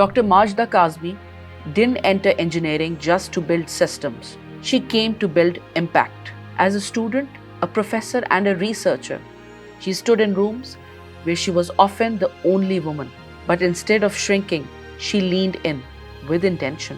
Dr. Majda Kazmi didn't enter engineering just to build systems. She came to build impact. As a student, a professor, and a researcher, she stood in rooms where she was often the only woman. But instead of shrinking, she leaned in with intention.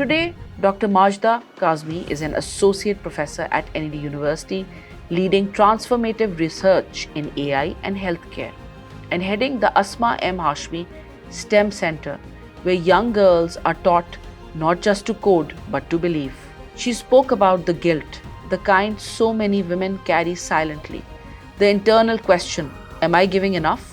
Today, Dr. Majda Kazmi is an associate professor at NED University, leading transformative research in AI and healthcare, and heading the Asma M. Hashmi STEM Center, where young girls are taught not just to code, but to believe. She spoke about the guilt, the kind so many women carry silently, the internal question, am I giving enough?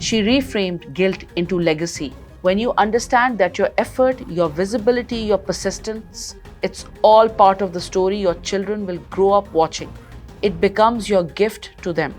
She reframed guilt into legacy. When you understand that your effort, your visibility, your persistence, it's all part of the story your children will grow up watching. It becomes your gift to them.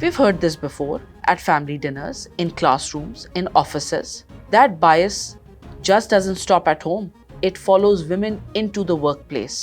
We've heard this before at family dinners, in classrooms, in offices. That bias just doesn't stop at home. It follows women into the workplace.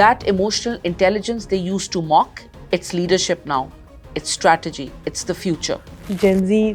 That emotional intelligence they used to mock, it's leadership now. It's strategy. It's the future. Gen Z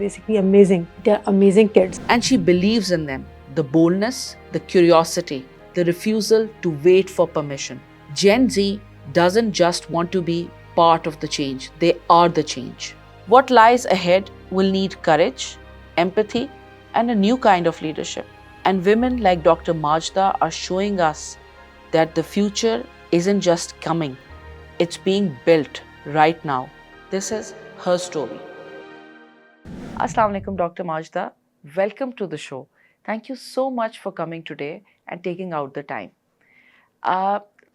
basically amazing. They are amazing kids. And she believes in them. The boldness, the curiosity, the refusal to wait for permission. Gen Z doesn't just want to be part of the change. They are the change. What lies ahead will need courage, empathy, and a new kind of leadership. And women like Dr. Majda are showing us that the future isn't just coming. It's being built right now. This is her story. Assalamu alaikum, Dr. Majda. Welcome to the show. Thank you so much for coming today and taking out the time.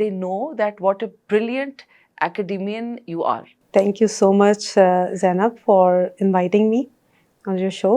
they know that what a brilliant academician you are. Thank you so much, Zainab, for inviting me on your show.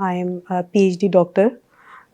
I am a PhD doctor.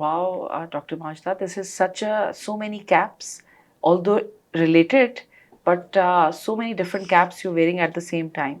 Wow, Dr. Majda, this is so many caps, although related, but so many different caps you're wearing at the same time.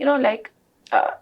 You know, like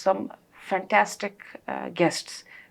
some fantastic guests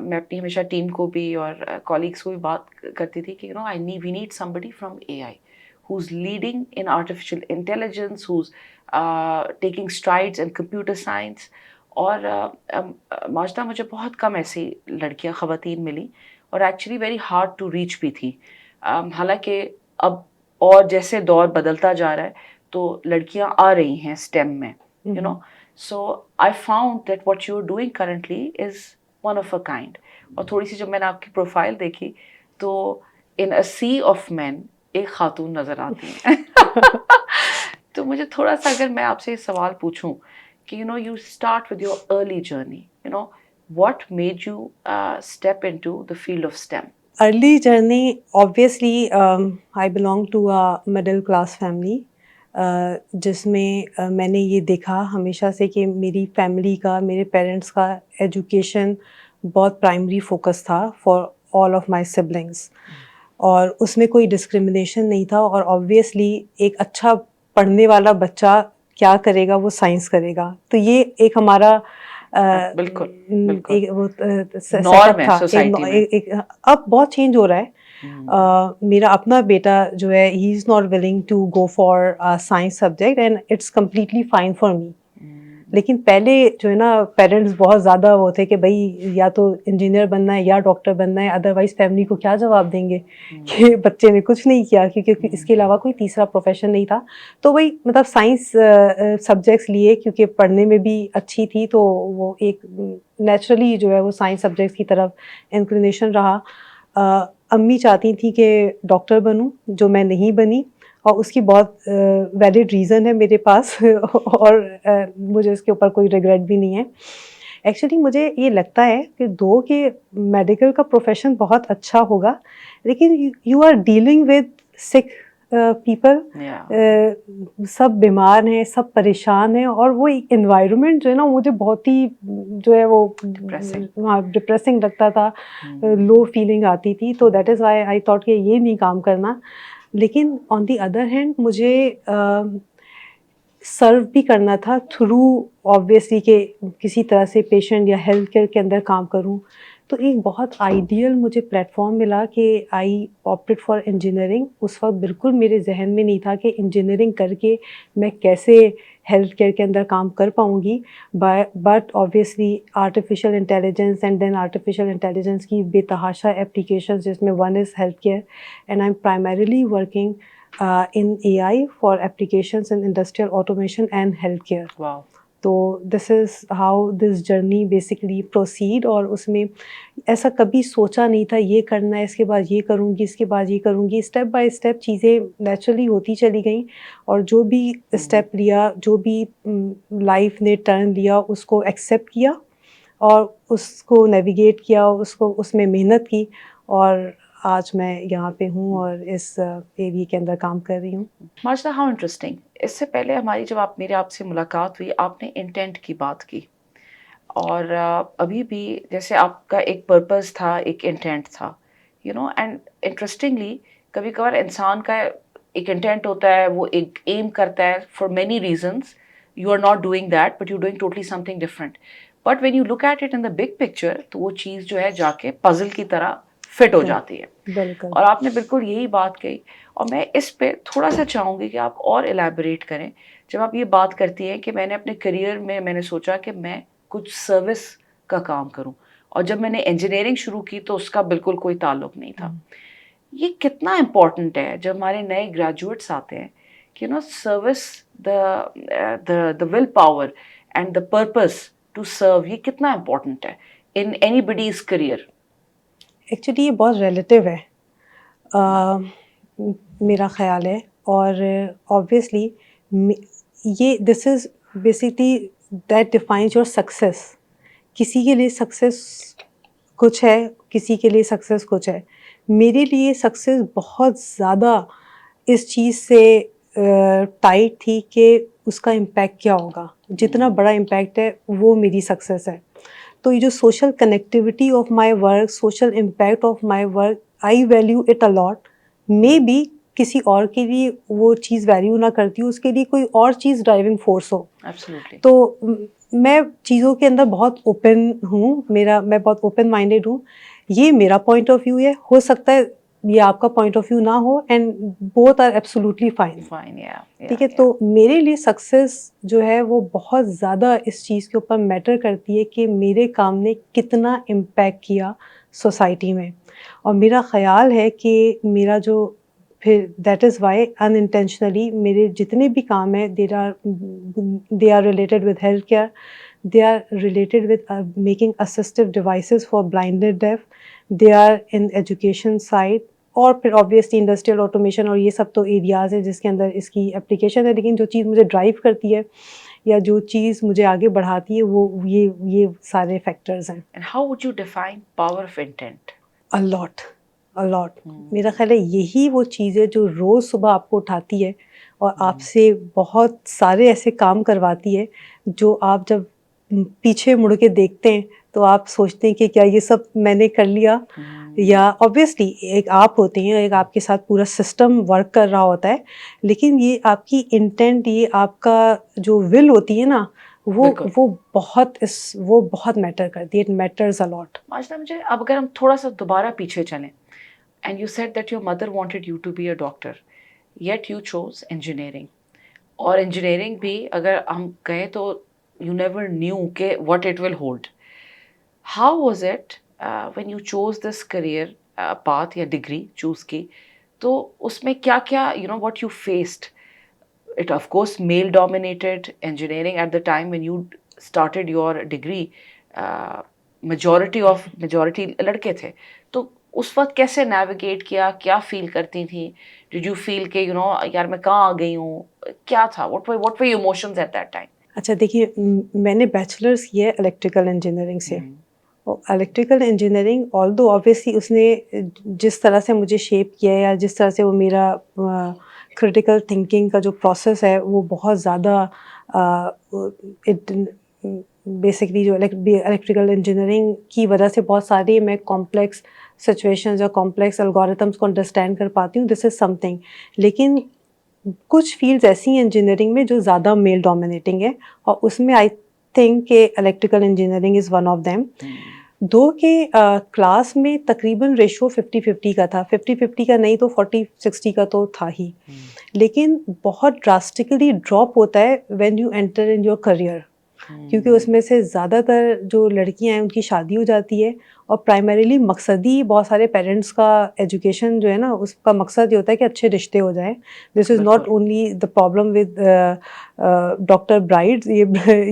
میں اپنی ہمیشہ team کو بھی اور colleagues کو بھی بات کرتی تھی کہ we need somebody from AI who's leading in artificial intelligence, who's taking strides in computer science. اور ماجدہ مجھے بہت کم ایسی لڑکیاں خواتین ملی اور actually very hard to reach بھی تھی. حالانکہ اب اور جیسے دور بدلتا جا رہا ہے تو لڑکیاں آ رہی ہیں اسٹیم میں, so I found that what you are doing currently is one of a kind. اور تھوڑی سی جب میں نے آپ کی پروفائل دیکھی تو ان اے سی آف مین ایک خاتون نظر آتی ہیں. تو مجھے تھوڑا سا اگر میں آپ سے یہ سوال پوچھوں کہ you start with your early journey, what made you step into the field of STEM? Early journey, obviously, I belong to a middle class family, جس میں میں نے یہ دیکھا ہمیشہ سے کہ میری فیملی کا, میرے پیرنٹس کا ایجوکیشن بہت پرائمری فوکس تھا for all of my siblings, اور اس میں کوئی ڈسکرمنیشن نہیں تھا. اور آبویسلی ایک اچھا پڑھنے والا بچہ کیا کرے گا, وہ سائنس کرے گا. تو یہ ایک ہمارا اب بہت چینج ہو رہا ہے. میرا اپنا بیٹا جو ہے he is not willing to go for science subject and it's completely fine for me. لیکن پہلے جو ہے نا پیرنٹس بہت زیادہ وہ تھے کہ بھائی یا تو انجینئر بننا ہے یا ڈاکٹر بننا ہے, ادروائز فیملی کو کیا جواب دیں گے کہ بچے نے کچھ نہیں کیا, کیونکہ اس کے علاوہ کوئی تیسرا پروفیشن نہیں تھا. تو وہی مطلب سائنس سبجیکٹس لیے کیونکہ پڑھنے میں بھی اچھی تھی, تو وہ ایک نیچرلی جو ہے وہ سائنس سبجیکٹس کی طرف انکلینیشن رہا. امی چاہتی تھیں کہ ڈاکٹر بنوں, جو میں نہیں بنی, اور اس کی بہت ویلڈ ریزن ہے میرے پاس, اور مجھے اس کے اوپر کوئی ریگریٹ بھی نہیں ہے. ایکچولی مجھے یہ لگتا ہے کہ کہ میڈیکل کا پروفیشن بہت اچھا ہوگا, لیکن یو آر ڈیلنگ ود سک پیپل, سب بیمار ہیں, سب پریشان ہیں, اور وہ ایک انوائرمنٹ جو ہے نا مجھے بہت ہی جو ہے وہ ڈپریسنگ لگتا تھا, لو فیلنگ آتی تھی. تو that is Y I thought کہ یہ نہیں کام کرنا. لیکن آن دی ادر ہینڈ مجھے سرو بھی کرنا تھا تھرو آبویسلی کہ کسی طرح سے پیشنٹ یا ہیلتھ کیئر کے اندر کام کروں. تو ایک بہت آئیڈیل مجھے پلیٹ فارم ملا کہ آئی آپٹڈ فار انجینئرنگ. اس وقت بالکل میرے ذہن میں نہیں تھا کہ انجینئرنگ کر کے میں کیسے ہیلتھ کیئر کے اندر کام کر پاؤں گی. But obviously artificial intelligence and then artificial intelligence کی بے تحاشا اپلیکیشنز, جس میں one is health care, and I am primarily working in AI for applications in industrial automation and healthcare. Wow. تو this is how this journey basically proceed. اور اس میں ایسا کبھی سوچا نہیں تھا یہ کرنا ہے, اس کے بعد یہ کروں گی, اس کے بعد یہ کروں گی. اسٹیپ بائی اسٹیپ چیزیں نیچرلی ہوتی چلی گئیں, اور جو بھی اسٹیپ لیا, جو بھی لائف نے ٹرن لیا, اس کو ایکسیپٹ کیا اور اس کو نیویگیٹ کیا, اس میں محنت کی, اور آج میں یہاں پہ ہوں اور اس ایریے کے اندر کام کر رہی ہوں. ماجدہ, ہاؤ انٹرسٹنگ. اس سے پہلے ہماری جب آپ سے ملاقات ہوئی, آپ نے انٹینٹ کی بات کی, اور ابھی بھی جیسے آپ کا ایک پرپز تھا, ایک انٹینٹ تھا, اینڈ انٹرسٹنگلی کبھی کبھار انسان کا ایک انٹینٹ ہوتا ہے, وہ ایک ایم کرتا ہے for many reasons, you are not doing that but you doing totally something different. But when you look at it in the big picture, تو وہ چیز جو ہے جا کے پزل کی طرح فٹ ہو جاتی ہے. بالکل. اور آپ نے بالکل یہی بات کہی, اور میں اس پہ تھوڑا سا چاہوں گی کہ آپ اور الیبوریٹ کریں. جب آپ یہ بات کرتی ہیں کہ میں نے اپنے کریئر میں نے سوچا کہ میں کچھ سروس کا کام کروں, اور جب میں نے انجینئرنگ شروع کی تو اس کا بالکل کوئی تعلق نہیں تھا. یہ کتنا امپورٹنٹ ہے جب ہمارے نئے گریجویٹس آتے ہیں کہ service, the will power and the purpose to serve, یہ کتنا امپورٹنٹ ہے in anybody's career. Actually یہ بہت ریلیٹیو ہے میرا خیال ہے, اور آبویسلی یہ this is basically that defines your success. کسی کے لیے سکسیس کچھ ہے, کسی کے لیے سکسیس کچھ ہے. میرے لیے سکسیس بہت زیادہ اس چیز سے ٹائٹ تھی کہ اس کا امپیکٹ کیا ہوگا. جتنا بڑا امپیکٹ ہے وہ میری سکسیس ہے. تو یہ جو social connectivity of my work, social impact of my work, I value it a lot. Maybe کسی اور کے لیے وہ چیز ویلیو نہ کرتی ہو, اس کے لیے کوئی اور چیز ڈرائیونگ فورس ہو. Absolutely. تو میں چیزوں کے اندر بہت اوپن ہوں، میں بہت اوپن مائنڈیڈ ہوں. یہ میرا پوائنٹ آف ویو ہے، ہو سکتا ہے یہ آپ کا پوائنٹ آف ویو نہ ہو، and both are absolutely fine. Fine, yeah, ٹھیک yeah, ہے، yeah. تو میرے لیے سکسیس جو ہے وہ بہت زیادہ اس چیز کے اوپر میٹر کرتی ہے کہ میرے کام نے کتنا امپیکٹ کیا سوسائٹی میں. اور میرا خیال ہے کہ میرا جو پھر that is why in intentionally میرے جتنے بھی کام ہیں they are related with health care, they are related with making assistive devices for blind and deaf, they are in education side, اور پھر آبویسلی انڈسٹریل آٹومیشن، اور یہ سب تو ایریاز ہیں جس کے اندر اس کی اپلیکیشن ہے. لیکن جو چیز مجھے ڈرائیو کرتی ہے یا جو چیز مجھے آگے بڑھاتی ہے وہ یہ سارے فیکٹرز ہیں. And how would you define power of intent? Allot میرا خیال ہے یہی وہ چیز ہے جو روز صبح آپ کو اٹھاتی ہے اور آپ سے بہت سارے ایسے کام کرواتی ہے جو آپ جب پیچھے مڑ کے دیکھتے ہیں تو آپ سوچتے ہیں کہ کیا یہ سب میں نے کر لیا. یا آبویسلی ایک آپ ہوتے ہیں، ایک آپ کے ساتھ پورا سسٹم ورک کر رہا ہوتا ہے، لیکن یہ آپ کی انٹینٹ، یہ آپ کا جو ول ہوتی ہے نا، وہ بہت میٹر کرتی ہے. It matters a lot. ماجدہ، مجھے اب اگر ہم تھوڑا سا دوبارہ پیچھے چلیں، and you said that your mother wanted you to be a doctor, yet you chose engineering. اور انجینئرنگ بھی اگر ہم کہیں تو یو نیور نیو کہ what it will hold. How was it when you chose this career path یا degree chose کی؟ تو اس میں کیا کیا what you faced? It of course male dominated engineering at the time when you started your degree. majority لڑکے تھے. تو اس وقت کیسے نیویگیٹ کیا؟ کیا فیل کرتی تھیں؟ Did you feel کہ یار میں کہاں آ گئی ہوں؟ کیا تھا؟ What were your emotions at that time? اچھا دیکھیے، میں نے بیچلرس کیا ہے الیکٹریکل انجینئرنگ سے. الیکٹریکل انجینئرنگ آلدو آبویسلی اس نے جس طرح سے مجھے شیپ کیا ہے یا جس طرح سے وہ میرا کریٹیکل تھنکنگ کا جو پروسیس ہے وہ بہت زیادہ بیسکلی جو الیکٹریکل انجینئرنگ کی وجہ سے بہت ساری میں کمپلیکس سچویشنز یا کمپلیکس الگورتھمس کو انڈرسٹینڈ کر پاتی ہوں. دس از سم تھنگ. لیکن کچھ فیلڈز ایسی ہیں انجینئرنگ میں جو زیادہ میل ڈومینیٹنگ ہے، اور اس میں آئی تھنک کہ electrical engineering is one of them. Though کہ کلاس میں تقریباً ریشو 50-50 کا تھا، 50-50 کا نہیں تو 40-60 کا تو تھا ہی. لیکن بہت ڈراسٹکلی ڈراپ ہوتا ہے when you enter in your career, کیونکہ اس میں سے زیادہ تر جو لڑکیاں ہیں ان کی شادی ہو جاتی ہے، اور پرائمریلی مقصدی بہت سارے پیرنٹس کا ایجوکیشن جو ہے نا اس کا مقصد یہ ہوتا ہے کہ اچھے رشتے ہو جائیں. This is not only the problem with doctor brides, یہ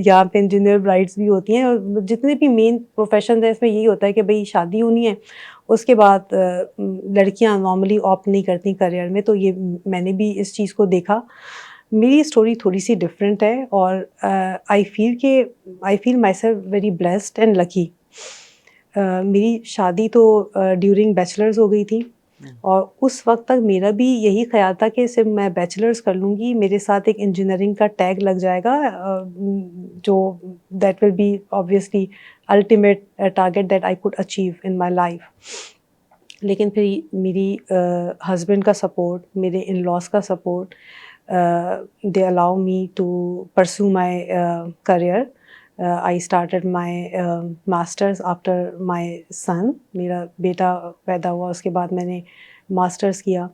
یہاں پہ انجینئر برائڈس بھی ہوتی ہیں، اور جتنے بھی مین پروفیشنز ہیں اس میں یہی ہوتا ہے کہ بھئی شادی ہونی ہے، اس کے بعد لڑکیاں نارملی آپٹ نہیں کرتی کریئر میں. تو یہ میں نے بھی اس چیز کو دیکھا. میری اسٹوری تھوڑی سی ڈفرینٹ ہے، اور I feel myself very blessed and lucky. میری شادی تو ڈیورنگ بیچلرز ہو گئی تھی، اور اس وقت تک میرا بھی یہی خیال تھا کہ صرف میں بیچلرز کر لوں گی، میرے ساتھ ایک انجینئرنگ کا ٹیگ لگ جائے گا، جو that will be obviously ultimate target that I could achieve in my life. لیکن پھر میری ہسبینڈ کا سپورٹ، میرے ان لاس کا support, they allow me to pursue my career. I started my masters after my son. میرا بیٹا پیدا ہوا اس کے بعد میں نے ماسٹرز کیا.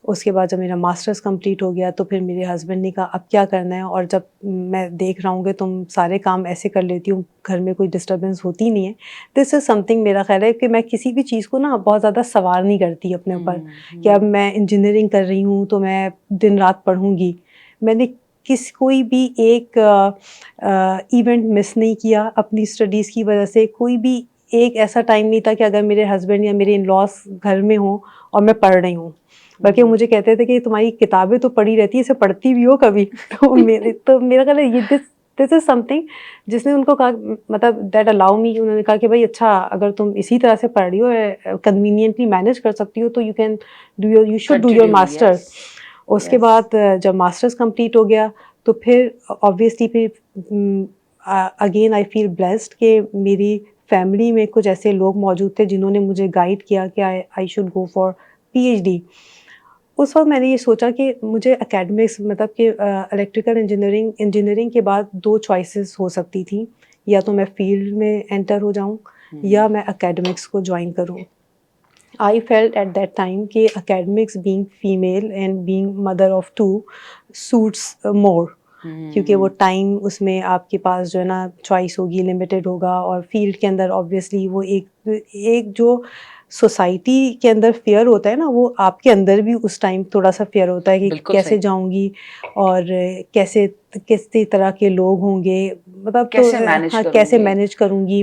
اس کے بعد جب میرا ماسٹرز کمپلیٹ ہو گیا تو پھر میرے ہسبینڈ نے کہا اب کیا کرنا ہے، اور جب میں دیکھ رہا ہوں کہ تم سارے کام ایسے کر لیتی ہوں، گھر میں کوئی ڈسٹربینس ہوتی نہیں ہے. دس از سم تھنگ، میرا خیال ہے کہ میں کسی بھی چیز کو نا بہت زیادہ سوار نہیں کرتی اپنے اوپر کہ اب میں انجینئرنگ کر رہی ہوں تو میں دن رات پڑھوں گی. میں نے کوئی بھی ایک ایونٹ مس نہیں کیا اپنی اسٹڈیز کی وجہ سے. کوئی بھی ایک ایسا ٹائم نہیں تھا کہ اگر میرے ہسبینڈ یا میرے ان لاس گھر میں ہوں اور میں پڑھ رہی ہوں، بلکہ مجھے کہتے تھے کہ تمہاری کتابیں تو پڑھی رہتی ہے، اسے پڑھتی بھی ہو کبھی. تو میرا خیال ہے یہ دس از سم تھنگ جس نے ان کو کہا، مطلب دیٹ الاؤ می، انہوں نے کہا کہ بھائی اچھا اگر تم اسی طرح سے پڑھ رہی ہو، کنوینئنٹلی مینیج کر سکتی ہو تو you should do your masters. اس کے بعد جب ماسٹرز کمپلیٹ ہو گیا تو پھر آبویسلی پھر اگین آئی فیل بلیسڈ کہ میری فیملی میں کچھ ایسے لوگ موجود تھے جنہوں نے مجھے گائیڈ کیا کہ I should go for P H D. اس وقت میں نے یہ سوچا کہ مجھے اکیڈمکس مطلب کہ الیکٹریکل انجینئرنگ کے بعد 2 چوائسیز ہو سکتی تھیں، یا تو میں فیلڈ میں انٹر ہو جاؤں یا میں اکیڈمکس کو جوائن کروں. I felt at that time کہ academics being female and being mother of 2 suits more. کیونکہ وہ ٹائم اس میں آپ کے پاس جو ہے نا چوائس ہوگی، لمیٹیڈ ہوگا، اور فیلڈ کے اندر آبویسلی وہ ایک جو سوسائٹی کے اندر فیئر ہوتا ہے نا، وہ آپ کے اندر بھی اس ٹائم تھوڑا سا فیئر ہوتا ہے کہ کیسے جاؤں گی اور کیسے طرح کے لوگ ہوں گے، مطلب کیسے مینیج کروں گی،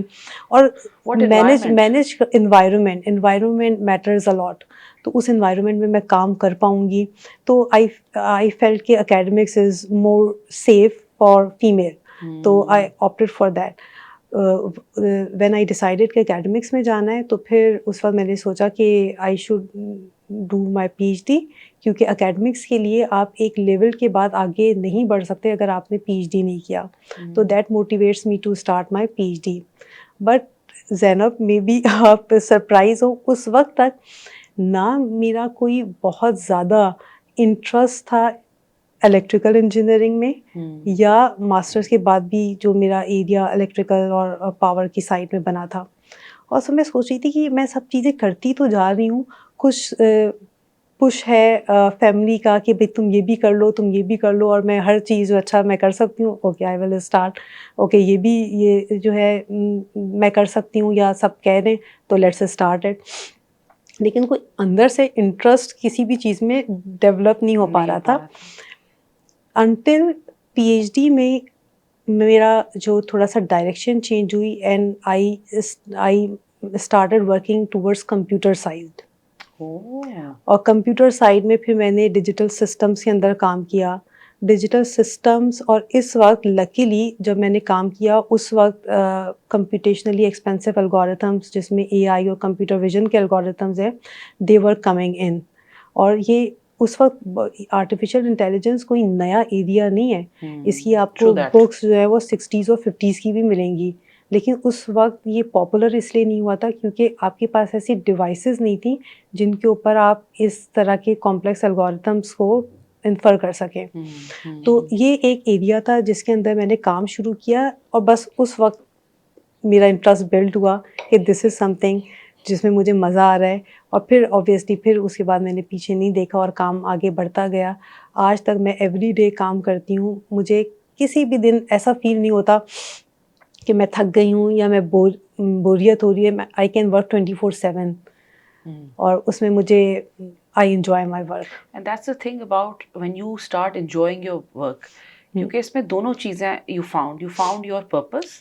اور مینیج انوائرمنٹ میٹرز الاٹ. تو اس انوائرمنٹ میں کام کر پاؤں گی. تو آئی فیلٹ کہ academics is more safe for female, تو I opted for that. When I decided کہ اکیڈمکس میں جانا ہے، تو پھر اس وقت میں نے سوچا کہ I should do my P H D, کیونکہ اکیڈمکس کے لیے آپ ایک لیول کے بعد آگے نہیں بڑھ سکتے اگر آپ نے پی ایچ ڈی نہیں کیا. تو that motivates me to start my P H D. But Zainab, maybe آپ سرپرائز ہو، اس وقت تک نہ میرا کوئی بہت زیادہ انٹرسٹ تھا الیکٹریکل انجینئرنگ میں، یا ماسٹرس کے بعد بھی جو میرا ایریا الیکٹریکل اور پاور کی سائڈ میں بنا تھا. اور سب میں سوچ رہی تھی کہ میں سب چیزیں کرتی تو جا رہی ہوں، کچھ پش ہے فیملی کا کہ بھائی تم یہ بھی کر لو، تم یہ بھی کر لو، اور میں ہر چیز جو اچھا میں کر سکتی ہوں، okay I will start, okay یہ جو ہے میں کر سکتی ہوں، یا سب کہہ رہے ہیں تو لیٹس اسٹارٹ اٹ. لیکن کوئی اندر سے انٹرسٹ کسی بھی چیز میں ڈیولپ نہیں ہو پا رہا تھا انٹل پی ایچ ڈی میں میرا جو تھوڑا سا ڈائریکشن چینج ہوئی، and I started working towards computer side. اور کمپیوٹر سائڈ میں پھر میں نے ڈیجیٹل سسٹمس کے اندر کام کیا. ڈیجیٹل سسٹمس، اور اس وقت لکیلی جب میں نے کام کیا اس وقت کمپیوٹیشنلی ایکسپینسو الگوریتھمس، جس میں اے آئی اور کمپیوٹر ویژن کے الگوریتھمز ہیں، دے ور کمنگ ان. اور یہ اس وقت آرٹیفیشیل انٹیلیجنس کوئی نیا ایریا نہیں ہے، اس کی آپ کو بکس جو ہے وہ 60s اور 50s کی بھی ملیں گی. لیکن اس وقت یہ پاپولر اس لیے نہیں ہوا تھا کیونکہ آپ کے پاس ایسی ڈیوائسیز نہیں تھیں جن کے اوپر آپ اس طرح کے کمپلیکس الگوریتھمس کو انفر کر سکیں. تو یہ ایک ایریا تھا جس کے اندر میں نے کام شروع کیا، اور بس اس وقت میرا انٹرسٹ بلڈ ہوا کہ دس از سم تھنگ جس میں مجھے مزہ آ رہا ہے. اور پھر اوبیسلی پھر اس کے بعد میں نے پیچھے نہیں دیکھا اور کام آگے بڑھتا گیا. آج تک میں ایوری ڈے کام کرتی ہوں، مجھے کسی بھی دن ایسا فیل نہیں ہوتا کہ میں تھک گئی ہوں یا میں بوریت ہو رہی ہے. آئی کین ورک 24/7 اور اس میں مجھے I enjoy my work. And that's the thing about when you start enjoying your work. کیونکہ اس میں دونوں چیزیں you found your purpose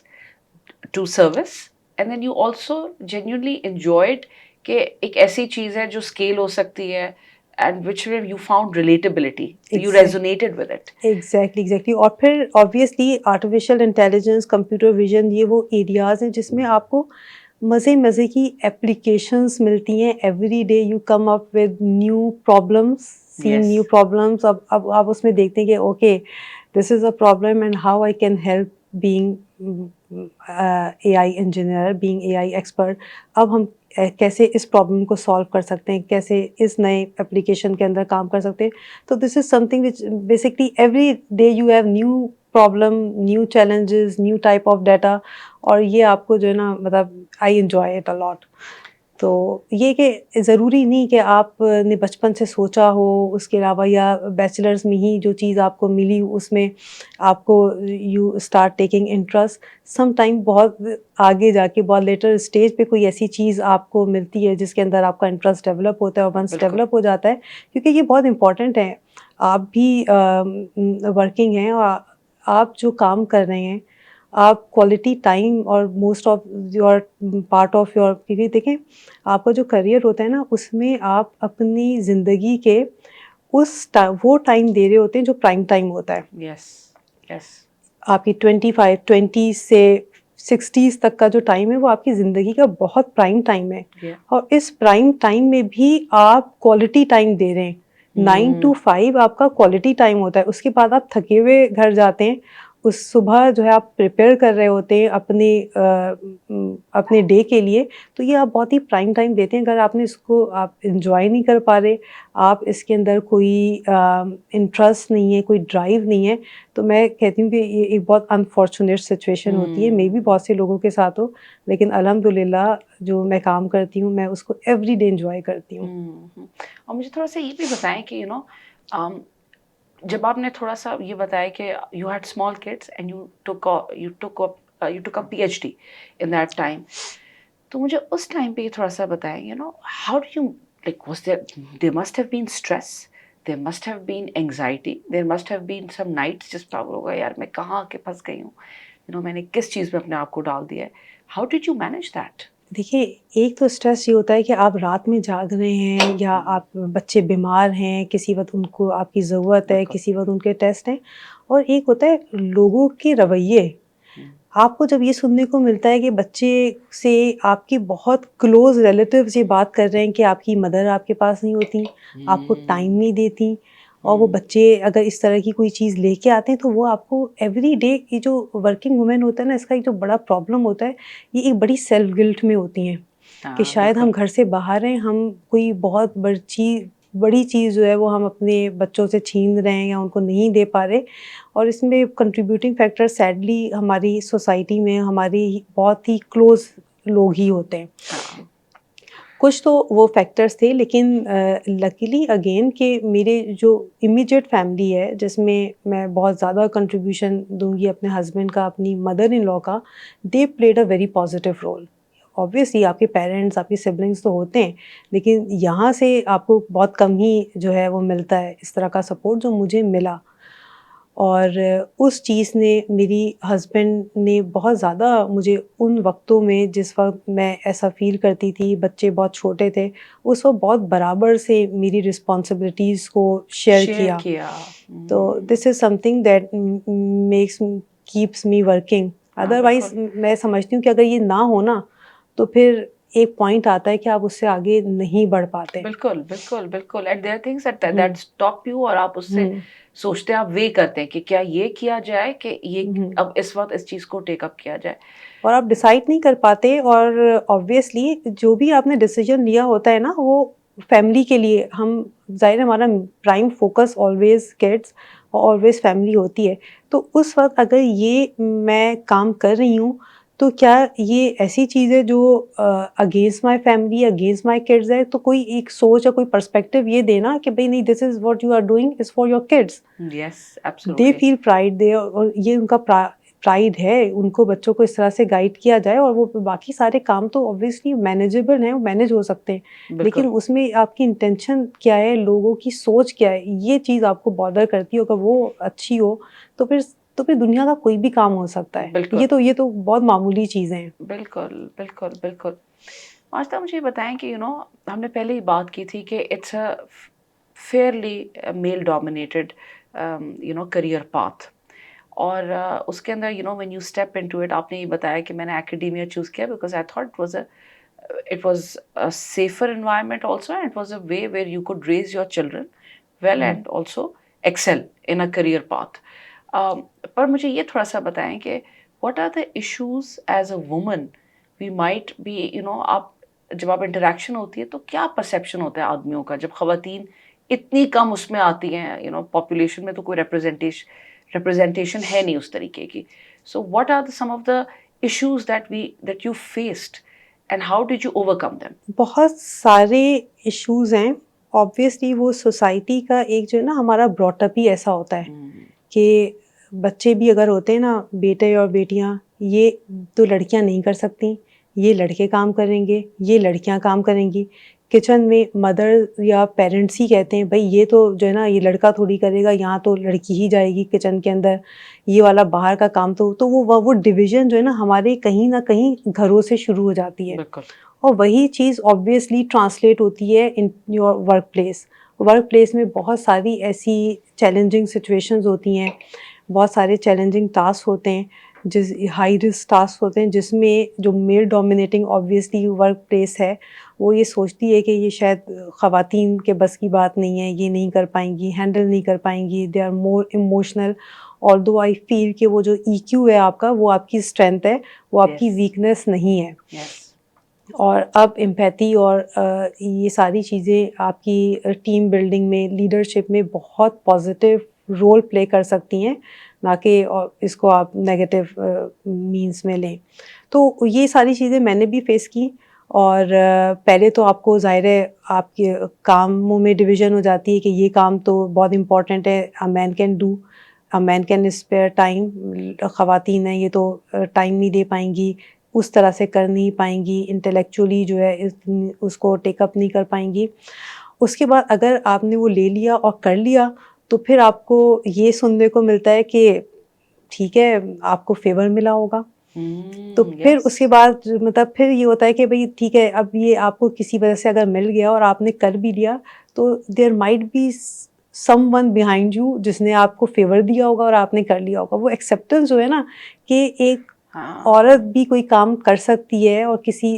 to service, and then you also genuinely enjoyed کہ ایک ایسی چیز ہے جو scale ہو سکتی ہے and which you found relatability. You resonated with it. Exactly. اور پھر obviously artificial intelligence, computer vision، یہ وہ ایریاز ہیں جس میں آپ کو مزے کی اپلیکیشنس ملتی ہیں. Every day you come up with new problems, seen new problems. اب آپ اس میں دیکھتے ہیں کہ okay this is a problem and how I can help being A I engineer, being A I expert. اب ہم کیسے اس پرابلم کو سالو کر سکتے ہیں، کیسے اس نئے اپلیکیشن کے اندر کام کر سکتے ہیں. تو this is something which basically every day you have new problem, new challenges, new type of data. اور یہ آپ کو جو ہے نا مطلب آئی انجوائے اٹ الاٹ. تو یہ کہ ضروری نہیں کہ آپ نے بچپن سے سوچا ہو اس کے علاوہ، یا بیچلرز میں ہی جو چیز آپ کو ملی اس میں آپ کو you start taking interest. Some time بہت آگے جا کے بہت لیٹر اسٹیج پہ کوئی ایسی چیز آپ کو ملتی ہے جس کے اندر آپ کا انٹرسٹ ڈیولپ ہوتا ہے، اور ونس ڈیولپ ہو جاتا ہے، کیونکہ یہ بہت امپورٹنٹ ہے. آپ بھی ورکنگ ہیں اور آپ جو کام کر رہے ہیں، آپ کوالٹی ٹائم اور most of your part of your, کیونکہ دیکھیں آپ کا جو کریئر ہوتا ہے نا اس میں آپ اپنی زندگی کے وہ ٹائم دے رہے ہوتے ہیں جو پرائم ٹائم ہوتا ہے. یس آپ کی 20 سے 60s تک کا جو ٹائم ہے وہ آپ کی زندگی کا بہت پرائم ٹائم ہے. اور اس پرائم ٹائم میں بھی آپ کوالٹی ٹائم دے رہے ہیں. 9 to 5 آپ کا کوالٹی ٹائم ہوتا ہے. اس کے بعد آپ تھکے ہوئے گھر جاتے ہیں، اس صبح جو ہے آپ پریپیئر کر رہے ہوتے ہیں اپنے ڈے کے لیے, تو یہ آپ بہت ہی پرائم ٹائم دیتے ہیں. اگر آپ نے اس کو آپ انجوائے نہیں کر پا رہے, آپ اس کے اندر کوئی انٹرسٹ نہیں ہے, کوئی ڈرائیو نہیں ہے, تو میں کہتی ہوں کہ یہ ایک بہت انفارچونیٹ سچویشن ہوتی ہے. مے بی بہت سے لوگوں کے ساتھ ہو, لیکن الحمدللہ جو میں کام کرتی ہوں میں اس کو ایوری ڈے انجوائے کرتی ہوں. اور مجھے تھوڑا سا یہ بھی بتائیں کہ جب آپ نے تھوڑا سا یہ بتایا کہ you had small kids and you took up P H D in that time, تو مجھے اس ٹائم پہ یہ تھوڑا سا بتائیں how do you like was there must have been stress, there must have been anxiety, there must have been some nights جس پہ ہوگا یار میں کہاں کے پھنس گئی ہوں, میں نے کس چیز میں اپنے آپ کو ڈال دیا ہے. How did you manage that? دیکھیے, ایک تو اسٹریس یہ ہوتا ہے کہ آپ رات میں جاگ رہے ہیں, یا آپ بچے بیمار ہیں, کسی وقت ان کو آپ کی ضرورت ہے, کسی وقت ان کے ٹیسٹ ہیں, اور ایک ہوتا ہے لوگوں کے رویے. آپ کو جب یہ سننے کو ملتا ہے کہ بچے سے آپ کی بہت کلوز ریلیٹیوز یہ بات کر رہے ہیں کہ آپ کی مدر آپ کے پاس نہیں ہوتی, آپ کو ٹائم نہیں دیتی, اور وہ بچے اگر اس طرح کی کوئی چیز لے کے آتے ہیں تو وہ آپ کو ایوری ڈے, یہ جو ورکنگ وومن ہوتا ہے نا, اس کا ایک جو بڑا پرابلم ہوتا ہے, یہ ایک بڑی سیلف گلٹ میں ہوتی ہیں کہ شاید ہم گھر سے باہر ہیں, ہم کوئی بہت بڑی چیز جو ہے وہ ہم اپنے بچوں سے چھین رہے ہیں یا ان کو نہیں دے پا رہے. اور اس میں کنٹریبیوٹنگ فیکٹر سیڈلی ہماری سوسائٹی میں ہماری بہت ہی کلوز لوگ ہی ہوتے ہیں. کچھ تو وہ فیکٹرز تھے, لیکن لکیلی اگین کہ میرے جو امیجیٹ فیملی ہے جس میں بہت زیادہ کنٹریبیوشن دوں گی اپنے ہسبینڈ کا, اپنی مدر ان لا کا, they played a very positive role. Obviously آپ کے پیرنٹس, آپ کے سبلنگس تو ہوتے ہیں, لیکن یہاں سے آپ کو بہت کم ہی جو ہے وہ ملتا ہے اس طرح کا سپورٹ جو مجھے ملا. اور اس چیز نے, میری ہسبینڈ نے بہت زیادہ مجھے ان وقتوں میں جس وقت میں ایسا فیل کرتی تھی, بچے بہت چھوٹے تھے, اس وقت بہت برابر سے میری رسپانسبلٹیز کو شیئر کیا. تو this is something that keeps me working. Otherwise میں سمجھتی ہوں کہ اگر یہ نہ ہونا تو پھر ایک پوائنٹ آتا ہے کہ آپ اس سے آگے نہیں بڑھ پاتے. بالکل بالکل بالکل. And there are things that stop you, اور آپ اس سے سوچتے ہیں, آپ وے کرتے ہیں کہ کیا یہ کیا جائے, کہ یہ اب اس وقت اس چیز کو ٹیک اپ کیا جائے, اور آپ ڈیسائیڈ نہیں کر پاتے. اور آبویسلی جو بھی آپ نے ڈیسیجن لیا ہوتا ہے نا, وہ فیملی کے لیے, ہم ظاہر ہمارا پرائم فوکس آلویز کڈس اور آلویز فیملی ہوتی ہے. تو اس وقت اگر یہ میں کام کر رہی ہوں تو کیا یہ ایسی چیز ہے جو against my family, against my kids ہے, تو کوئی ایک سوچ یا کوئی پرسپیکٹیو یہ دینا کہ بھائی نہیں, this is what you are doing is for your kids. They feel pride, they, اور یہ ان کا پرائڈ ہے, ان کو بچوں کو اس طرح سے گائیڈ کیا جائے. اور وہ باقی سارے کام تو اوبویسلی مینیجیبل ہیں, وہ مینیج ہو سکتے ہیں, لیکن اس میں آپ کی انٹینشن کیا ہے, لوگوں کی سوچ کیا ہے, یہ چیز آپ کو بادر کرتی ہو. اگر وہ اچھی ہو تو پھر دنیا کا کوئی بھی کام ہو سکتا ہے. یہ تو بہت معمولی چیزیں ہیں. بالکل بالکل بالکل. آج مجھے یہ بتائیں کہ ہم نے پہلے ہی بات کی تھی کہ it's a fairly male dominated career path, اور اس کے اندر when you step in to it, آپ نے یہ بتایا کہ میں نے ایکیڈیمیا چوز کیا because I thought it was a safer environment also, and it was a way where you could raise your children well and also excel in a career path. پر مجھے یہ تھوڑا سا بتائیں کہ what are the issues as a woman we might be, آپ جب آپ interaction ہوتی ہے تو کیا پرسیپشن ہوتا ہے آدمیوں کا جب خواتین اتنی کم اس میں آتی ہیں, پاپولیشن میں تو کوئی ریپرزینٹیشن ہے نہیں اس طریقے کی. So what are some of the issues that you faced and how did you overcome them? بہت سارے ایشوز ہیں. آبویسلی وہ سوسائٹی کا ایک جو ہے نا, ہمارا براٹ اپ ہی ایسا ہوتا ہے کہ بچے بھی اگر ہوتے ہیں نا, بیٹے اور بیٹیاں, یہ تو لڑکیاں نہیں کر سکتی, یہ لڑکے کام کریں گے, یہ لڑکیاں کام کریں گی. کچن میں مدر یا پیرنٹس ہی کہتے ہیں بھائی یہ تو جو ہے نا یہ لڑکا تھوڑی کرے گا, یہاں تو لڑکی ہی جائے گی کچن کے اندر, یہ والا باہر کا کام. تو وہ ڈویژن جو ہے نا ہمارے کہیں نہ کہیں گھروں سے شروع ہو جاتی ہے. اور وہی چیز آبویسلی ٹرانسلیٹ ہوتی ہے in your work place. Work place میں بہت ساری ایسی چیلنجنگ سچویشنز ہوتی ہیں, بہت سارے چیلنجنگ ٹاسک ہوتے ہیں, ہائی رسک ٹاسک ہوتے ہیں, جس میں جو میل ڈومینیٹنگ آبویسلی ورک پلیس ہے وہ یہ سوچتی ہے کہ یہ شاید خواتین کے بس کی بات نہیں ہے, یہ نہیں کر پائیں گی, ہینڈل نہیں کر پائیں گی, they are more emotional. although I feel کہ وہ جو EQ ہے آپ کا وہ آپ کی اسٹرینتھ ہے, وہ آپ کی ویکنیس نہیں ہے. اور اب امپیتھی اور یہ ساری چیزیں آپ کی ٹیم بلڈنگ میں, لیڈرشپ میں بہت پازیٹیو رول پلے کر سکتی ہیں, نہ کہ اس کو آپ نیگیٹو مینس میں لیں. تو یہ ساری چیزیں میں نے بھی فیس کی. اور پہلے تو آپ کو ظاہر ہے آپ کے کاموں میں ڈویژن ہو جاتی ہے کہ یہ کام تو بہت امپورٹنٹ ہے, a man can do, a man can spare time. خواتین ہیں یہ تو ٹائم نہیں دے پائیں گی, اس طرح سے کر نہیں پائیں گی, انٹلیکچولی جو ہے اس کو ٹیک اپ نہیں کر پائیں گی. اس کے بعد اگر آپ نے وہ لے لیا اور کر لیا تو پھر آپ کو یہ سننے کو ملتا ہے کہ ٹھیک ہے آپ کو فیور ملا ہوگا. تو پھر اس کے بعد مطلب پھر یہ ہوتا ہے کہ بھئی ٹھیک ہے اب یہ آپ کو کسی وجہ سے اگر مل گیا اور آپ نے کر بھی لیا تو there might be someone behind you جس نے آپ کو فیور دیا ہوگا اور آپ نے کر لیا ہوگا. وہ ایکسیپٹنس جو ہے نا کہ ایک عورت بھی کوئی کام کر سکتی ہے اور کسی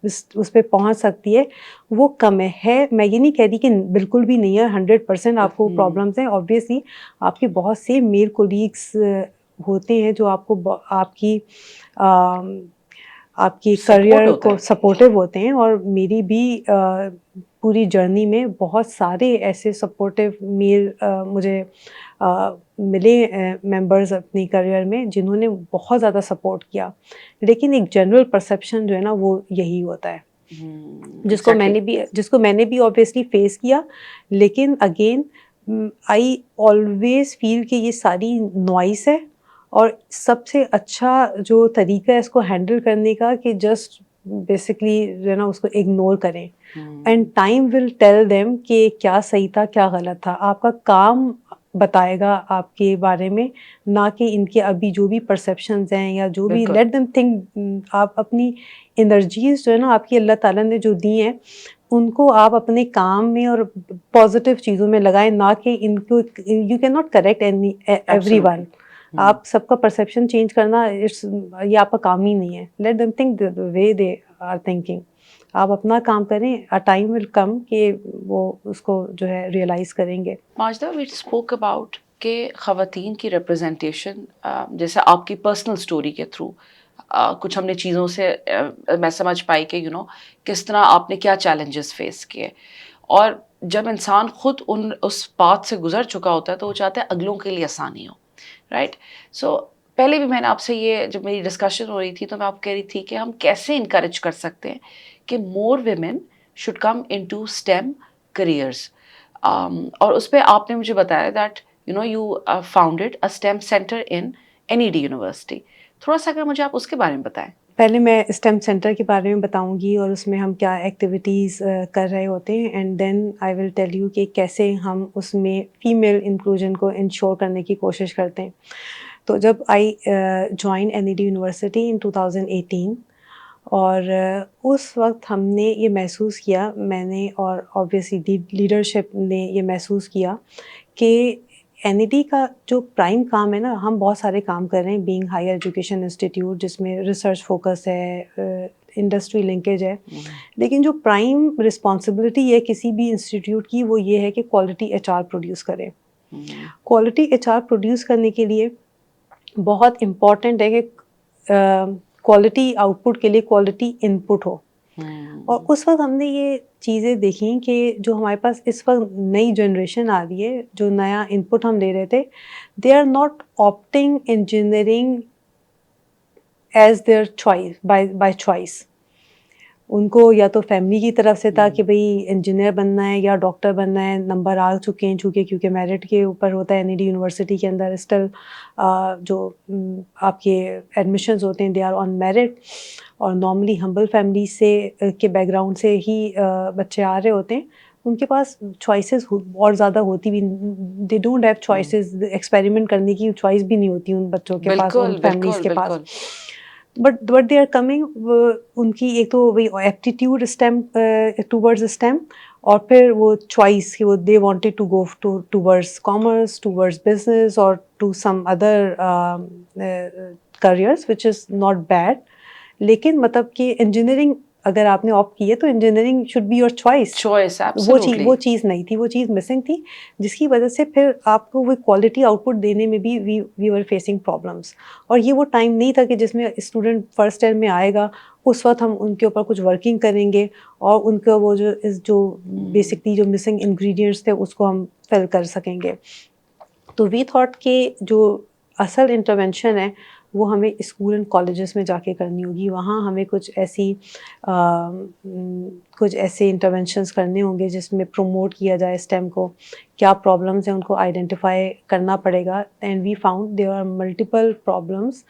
اس پہ پہنچ سکتی ہے, وہ کم ہے. میں یہ نہیں کہہ رہی کہ بالکل بھی نہیں ہے, 100% آپ کو پرابلمس ہیں. آبویسلی آپ کے بہت سے میل کولیگس ہوتے ہیں جو آپ کو آپ کی کریئر کو سپورٹیو ہوتے ہیں, اور میری بھی پوری جرنی میں بہت سارے ایسے سپورٹیو میل مجھے ملے ممبرز اپنی کریئر میں جنہوں نے بہت زیادہ سپورٹ کیا. لیکن ایک جنرل پرسیپشن جو ہے نا وہ یہی ہوتا ہے جس کو میں نے بھی آبویسلی فیس کیا. لیکن اگین آئی آلویز فیل کہ یہ ساری نوائس ہے, اور سب سے اچھا جو طریقہ ہے اس کو ہینڈل کرنے کا کہ جسٹ بیسکلی جو ہے نا اس کو اگنور کریں, and time will tell them کہ کیا صحیح تھا کیا غلط تھا. آپ کا کام بتائے گا آپ کے بارے میں, نہ کہ ان کے ابھی جو بھی پرسیپشنز ہیں یا جو بھی. Late them think. آپ اپنی انرجیز جو ہے نا آپ کی اللہ تعالیٰ نے جو دی ہیں ان کو آپ اپنے کام میں اور پازیٹیو چیزوں میں لگائیں, نہ کہ ان کو. You can not correct every one. آپ سب کا پرسیپشن چینج کرنا یہ آپ کا کام ہی نہیں ہے. Let them think the way they are thinking. آپ اپنا کام کریں, اے ٹائم ول کم کہ وہ اس کو جو ہے ریئلائز کریں گے. ماجدہ, وی اسپوک اباؤٹ کہ خواتین کی ریپرزنٹیشن, جیسے آپ کی پرسنل اسٹوری کے تھرو کچھ ہم نے چیزوں سے میں سمجھ پائی کہ کس طرح آپ نے کیا چیلنجز فیس کیے. اور جب انسان خود اس پاتھ سے گزر چکا ہوتا ہے تو وہ چاہتا ہے اگلوں کے لیے آسانی ہو, رائٹ. سو پہلے بھی میں نے آپ سے یہ جب میری ڈسکشن ہو رہی تھی تو میں آپ کہہ رہی تھی کہ ہم کیسے انکریج کر سکتے ہیں کہ more women should come into STEM careers. اور اس پہ آپ نے مجھے بتایا that you founded a STEM centre in NED university. تھوڑا سا اگر مجھے آپ اس کے بارے میں بتائیں. پہلے میں اسٹیم سینٹر کے بارے میں بتاؤں گی اور اس میں ہم کیا ایکٹیویٹیز کر رہے ہوتے ہیں, and then I will tell you کہ کیسے ہم اس میں فیمیل انکلوژن کو انشور کرنے کی کوشش کرتے ہیں. تو جب آئی جوائن NED یونیورسٹی ان 2018, اور اس وقت ہم نے یہ محسوس کیا, میں نے اور آبویسلی لیڈرشپ نے یہ محسوس کیا کہ NED کا جو پرائم کام ہے نا, ہم بہت سارے کام کر رہے ہیں بینگ ہائر ایجوکیشن انسٹیٹیوٹ جس میں ریسرچ فوکس ہے, انڈسٹری لنکیج ہے, لیکن جو پرائم رسپانسبلٹی ہے کسی بھی انسٹیٹیوٹ کی وہ یہ ہے کہ کوالٹی HR پروڈیوس کرے. کوالٹی HR پروڈیوس کرنے کے لیے بہت امپورٹنٹ ہے کہ کوالٹی آؤٹ پٹ کے لیے کوالٹی ان پٹ ہو. اور اس وقت ہم نے یہ چیزیں دیکھیں کہ جو ہمارے پاس اس وقت نئی جنریشن آ رہی ہے, جو نیا ان پٹ ہم لے رہے تھے, they are not opting engineering as their choice by choice. ان کو یا تو فیملی کی طرف سے تھا کہ بھئی انجینئر بننا ہے یا ڈاکٹر بننا ہے, نمبر آ چکے ہیں چونکہ کیونکہ میرٹ کے اوپر ہوتا ہے NED یونیورسٹی کے اندر اسٹل جو آپ کے ایڈمیشنز ہوتے ہیں دے آر آن میرٹ, اور نارملی ہمبل فیملی سے کے بیک گراؤنڈ سے ہی بچے آ رہے ہوتے ہیں. ان کے پاس چوائسیز اور زیادہ ہوتی بھی, they don't have choices, experiment کرنے کی چوائس بھی نہیں ہوتی ان بچوں کے پاس, ان فیملیز کے پاس. بٹ دے آر کمنگ, ان کی ایک تو وہی ایپٹیٹیوڈ اسٹیم ٹوورڈز اسٹیم, اور پھر وہ چوائس کہ وہ they wanted to go towards commerce, towards business, اور to some other careers which is not bad. لیکن مطلب کہ انجینئرنگ اگر آپ نے آپٹ کی ہے تو engineering should be your choice. choice, وہ absolutely. چیز نہیں تھی, وہ چیز مسنگ تھی, جس کی وجہ سے پھر آپ کو وہ کوالٹی آؤٹ پٹ دینے میں بھی وی ور فیسنگ پرابلمس. اور یہ وہ ٹائم نہیں تھا کہ جس میں اسٹوڈنٹ فرسٹ ایئر میں آئے گا, اس وقت ہم ان کے اوپر کچھ ورکنگ کریں گے اور ان کا وہ جو بیسکلی جو مسنگ انگریڈینٹس تھے اس کو ہم فل کر سکیں گے. تو وی تھاٹ کہ جو اصل انٹرونشن ہے وہ ہمیں اسکول اینڈ کالجز میں جا کے کرنی ہوگی. وہاں ہمیں کچھ ایسے انٹرونشنس کرنے ہوں گے جس میں پروموٹ کیا جائے اسٹیم کو. کیا پرابلمس ہیں ان کو آئیڈینٹیفائی کرنا پڑے گا. And we found there are multiple problems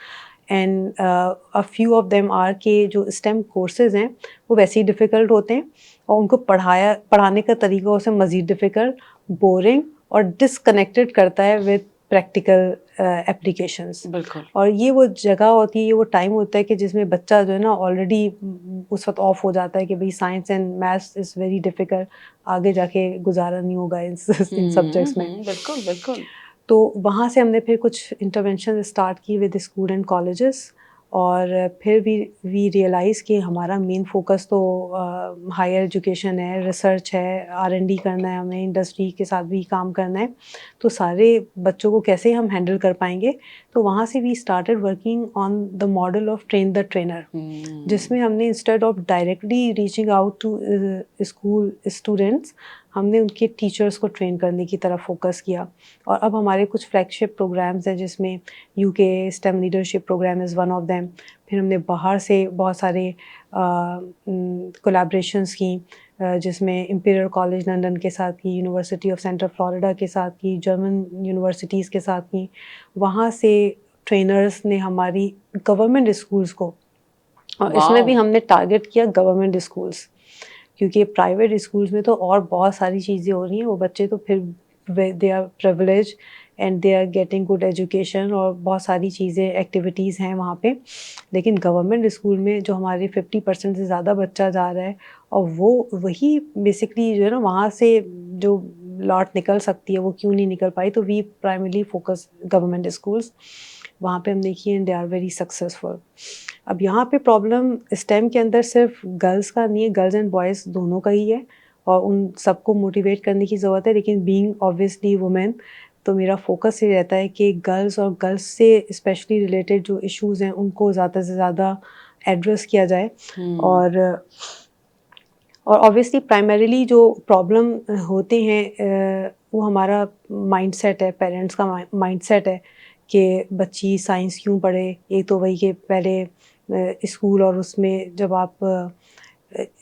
and a few of them are کہ جو اسٹیم کورسز ہیں وہ ویسے ہی ڈیفیکلٹ ہوتے ہیں اور ان کو پڑھانے کا طریقہ اسے مزید ڈیفیکلٹ, بورنگ اور ڈسکنیکٹڈ کرتا ہے ود پریکٹیکل اپلیکیشنس. بالکل. اور یہ وہ جگہ ہوتی ہے, یہ وہ ٹائم ہوتا ہے کہ جس میں بچہ جو ہے نا آلریڈی اس وقت آف ہو جاتا ہے کہ بھائی science and maths is very difficult, آگے جا کے گزارا نہیں ہوگا ان سبجیکٹس میں. بالکل بالکل. تو وہاں سے ہم نے پھر کچھ انٹرونشن اسٹارٹ کی ود اسکول اینڈ کالجز. اور پھر بھی وی ریئلائز کہ ہمارا مین فوکس تو ہائر ایجوکیشن ہے, ریسرچ ہے, R&D کرنا ہے, ہمیں انڈسٹری کے ساتھ بھی کام کرنا ہے. تو سارے بچوں کو کیسے ہم ہینڈل کر پائیں گے. تو وہاں سے we started working on the model of train the trainer, جس میں ہم نے instead of directly reaching out to school students, ہم نے ان کے ٹیچرس کو ٹرین کرنے کی طرف فوکس کیا. اور اب ہمارے کچھ فلیگ شپ پروگرامز ہیں جس میں UK STEM leadership program is one of them. پھر ہم نے باہر سے بہت سارے کولیبریشنس کی, جس میں امپیریل کالج لنڈن کے ساتھ کی, یونیورسٹی آف سینٹرل فلوریڈا کے ساتھ کی, جرمن یونیورسٹیز کے ساتھ کی. وہاں سے ٹرینرز نے ہماری گورنمنٹ اسکولس کو, اور اس میں بھی ہم نے ٹارگیٹ کیا گورنمنٹ اسکولس, کیونکہ پرائیویٹ اسکولس میں تو اور بہت ساری چیزیں ہو رہی ہیں. وہ بچے تو پھر they are privilege and they are getting good education اور بہت ساری چیزیں ایکٹیویٹیز ہیں وہاں پہ. لیکن گورنمنٹ اسکول میں جو ہمارے 50% سے زیادہ بچہ جا رہا ہے, اور وہی بیسکلی جو ہے نا وہاں سے جو لاٹ نکل سکتی ہے وہ کیوں نہیں نکل پائی. تو we primarily focus government schools. وہاں پہ ہم دیکھیے and they are very successful. اب یہاں پہ پرابلم اسٹیم کے اندر صرف گرلس کا نہیں ہے, گرلز اینڈ بوائز دونوں کا ہی ہے, اور ان سب کو موٹیویٹ کرنے کی ضرورت ہے. لیکن بینگ آبویسلی وومین, تو میرا فوکس یہ رہتا ہے کہ گرلس اور گرلس سے اسپیشلی ریلیٹڈ جو ایشوز ہیں ان کو زیادہ سے زیادہ ایڈریس کیا جائے. اور آبویسلی پرائمریلی جو پرابلم ہوتے ہیں وہ ہمارا مائنڈ سیٹ ہے, پیرنٹس کا مائنڈ سیٹ ہے کہ بچی سائنس کیوں پڑھے. ایک تو وہی کہ پہلے اسکول, اور اس میں جب آپ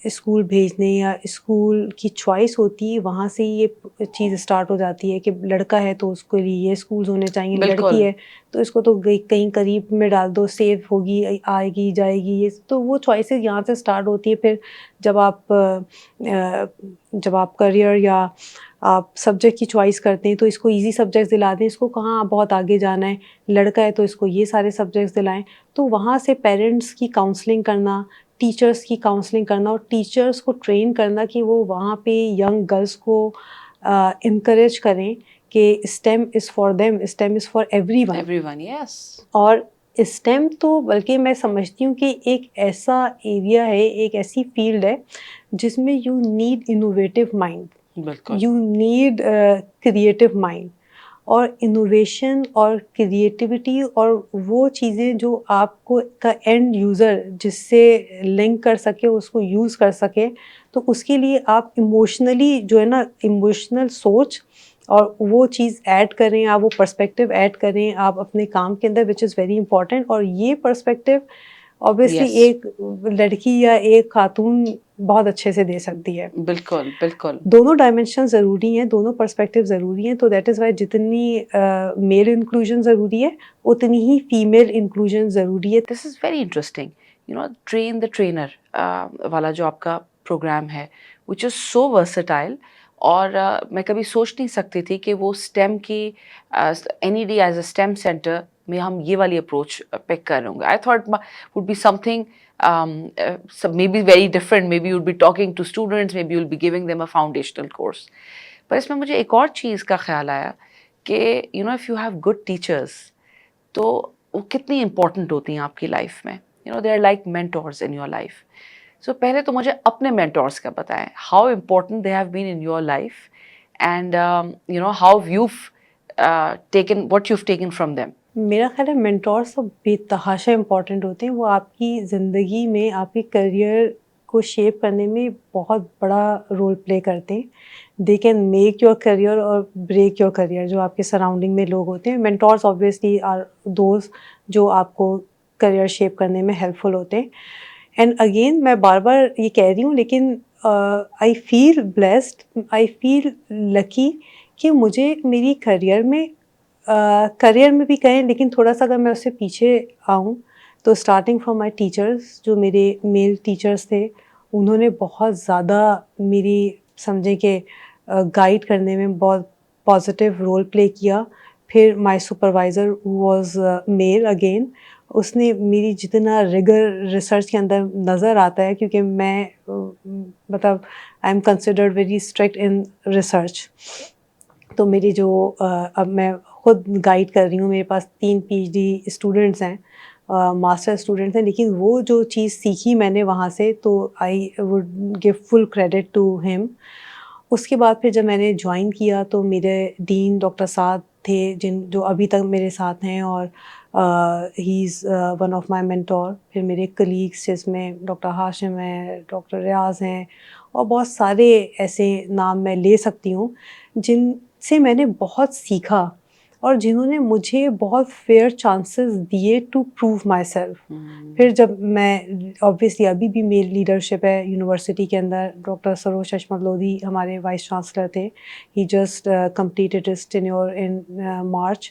اسکول بھیجنے یا اسکول کی چوائس ہوتی ہے وہاں سے یہ چیز اسٹارٹ ہو جاتی ہے کہ لڑکا ہے تو اس کے لیے یہ اسکولز ہونے چاہیے, لڑکی ہے تو اس کو تو کہیں قریب میں ڈال دو, سیف ہوگی, آئے گی جائے گی. یہ تو وہ چوائسیز یہاں سے اسٹارٹ ہوتی ہے. پھر جب آپ کریئر یا آپ سبجیکٹ کی چوائس کرتے ہیں تو اس کو ایزی سبجیکٹس دلا دیں, اس کو کہاں بہت آگے جانا ہے, لڑکا ہے تو اس کو یہ سارے سبجیکٹس دلائیں. تو وہاں سے پیرنٹس کی کاؤنسلنگ کرنا, ٹیچرس کی کاؤنسلنگ کرنا, اور ٹیچرس کو ٹرین کرنا کہ وہ وہاں پہ ینگ گرلس کو انکریج کریں کہ STEM is for them, STEM is for everyone. Yes. اور اسٹیم تو بلکہ میں سمجھتی ہوں کہ ایک ایسا ایریا ہے, ایک ایسی فیلڈ ہے جس میں you need innovative mind, you need creative mind. اور انوویشن اور کریٹیوٹی اور وہ چیزیں جو آپ کو کا اینڈ یوزر جس سے لنک کر سکے, اس کو یوز کر سکے, تو اس کے لیے آپ ایموشنلی جو ہے نا ایموشنل سوچ اور وہ چیز ایڈ کریں, آپ وہ پرسپیکٹیو ایڈ کریں آپ اپنے کام کے اندر, وچ از ویری امپورٹنٹ. اور یہ پرسپیکٹیو obviously ایک لڑکی یا ایک خاتون بہت اچھے سے دے سکتی ہے. بالکل بالکل. دونوں ڈائمینشن ضروری ہیں, دونوں پرسپیکٹیو ضروری ہیں. تو دیٹ از وائی جتنی میل انکلوژن ضروری ہے اتنی ہی فیمیل انکلوژن ضروری ہے. This is very interesting. Train the trainer والا جو آپ کا پروگرام ہے وچ از سو ورسٹائل, اور میں کبھی سوچ نہیں سکتی تھی کہ وہ اسٹیم کی NED as a STEM centre میں ہم یہ والی اپروچ پک کر لوں گے. I thought would be something maybe very different, maybe you'll be talking to students, maybe you'll be giving them a foundational course. پر اس میں مجھے ایک اور چیز کا خیال آیا کہ if you have good teachers تو وہ کتنی امپورٹنٹ ہوتی ہیں آپ کی لائف میں. They are like mentors in your life. سو پہلے تو مجھے اپنے مینٹورس کا بتائیں, how important they have been in your life, and how you taken what you taken from them. میرا خیال ہے مینٹور سب بے تحاشا امپورٹنٹ ہوتے ہیں. وہ آپ کی زندگی میں آپ کے کریئر کو شیپ کرنے میں بہت بڑا رول پلے کرتے ہیں. They can make your career اور بریک یور کریئر. جو آپ کے سراؤنڈنگ میں لوگ ہوتے ہیں, مینٹورس آبویسلی آر دوز جو آپ کو کریئر شیپ کرنے میں ہیلپ فل ہوتے ہیں. اینڈ اگین میں بار بار یہ کہہ رہی ہوں, لیکن آئی فیل بلیسڈ, آئی فیل لکی کہ مجھے میری کریئر میں بھی کہیں, لیکن تھوڑا سا اگر میں اس سے پیچھے آؤں تو اسٹارٹنگ فرام مائی ٹیچرس, جو میرے میل ٹیچرس تھے, انہوں نے بہت زیادہ میری سمجھیں کہ گائیڈ کرنے میں بہت پازیٹیو رول پلے کیا. پھر مائی سپروائزر واز میل اگین, اس نے میری جتنا ریگر ریسرچ کے اندر نظر آتا ہے, کیونکہ میں مطلب I am considered very strict in research. تو میری جو اب میں خود گائیڈ کر رہی ہوں, میرے پاس 3 PhD اسٹوڈنٹس ہیں, ماسٹر اسٹوڈنٹس ہیں, لیکن وہ جو چیز سیکھی میں نے وہاں سے, تو I would give full credit to ہم. اس کے بعد پھر جب میں نے جوائن کیا تو میرے ڈین ڈاکٹر سعد تھے, جو ابھی تک میرے ساتھ ہیں, اور he is one of my mentor. پھر میرے کلیگس جس میں ڈاکٹر ہاشم ہیں, ڈاکٹر ریاض ہیں, اور بہت سارے ایسے نام میں لے سکتی ہوں جن سے میں نے بہت سیکھا, اور جنہوں نے مجھے بہت فیئر چانسز دیے ٹو پروو مائی سیلف. پھر جب میں آبویسلی ابھی بھی میری لیڈرشپ ہے یونیورسٹی کے اندر. ڈاکٹر سروج چشمت لودھی ہمارے وائس چانسلر تھے, he just completed his tenure in March.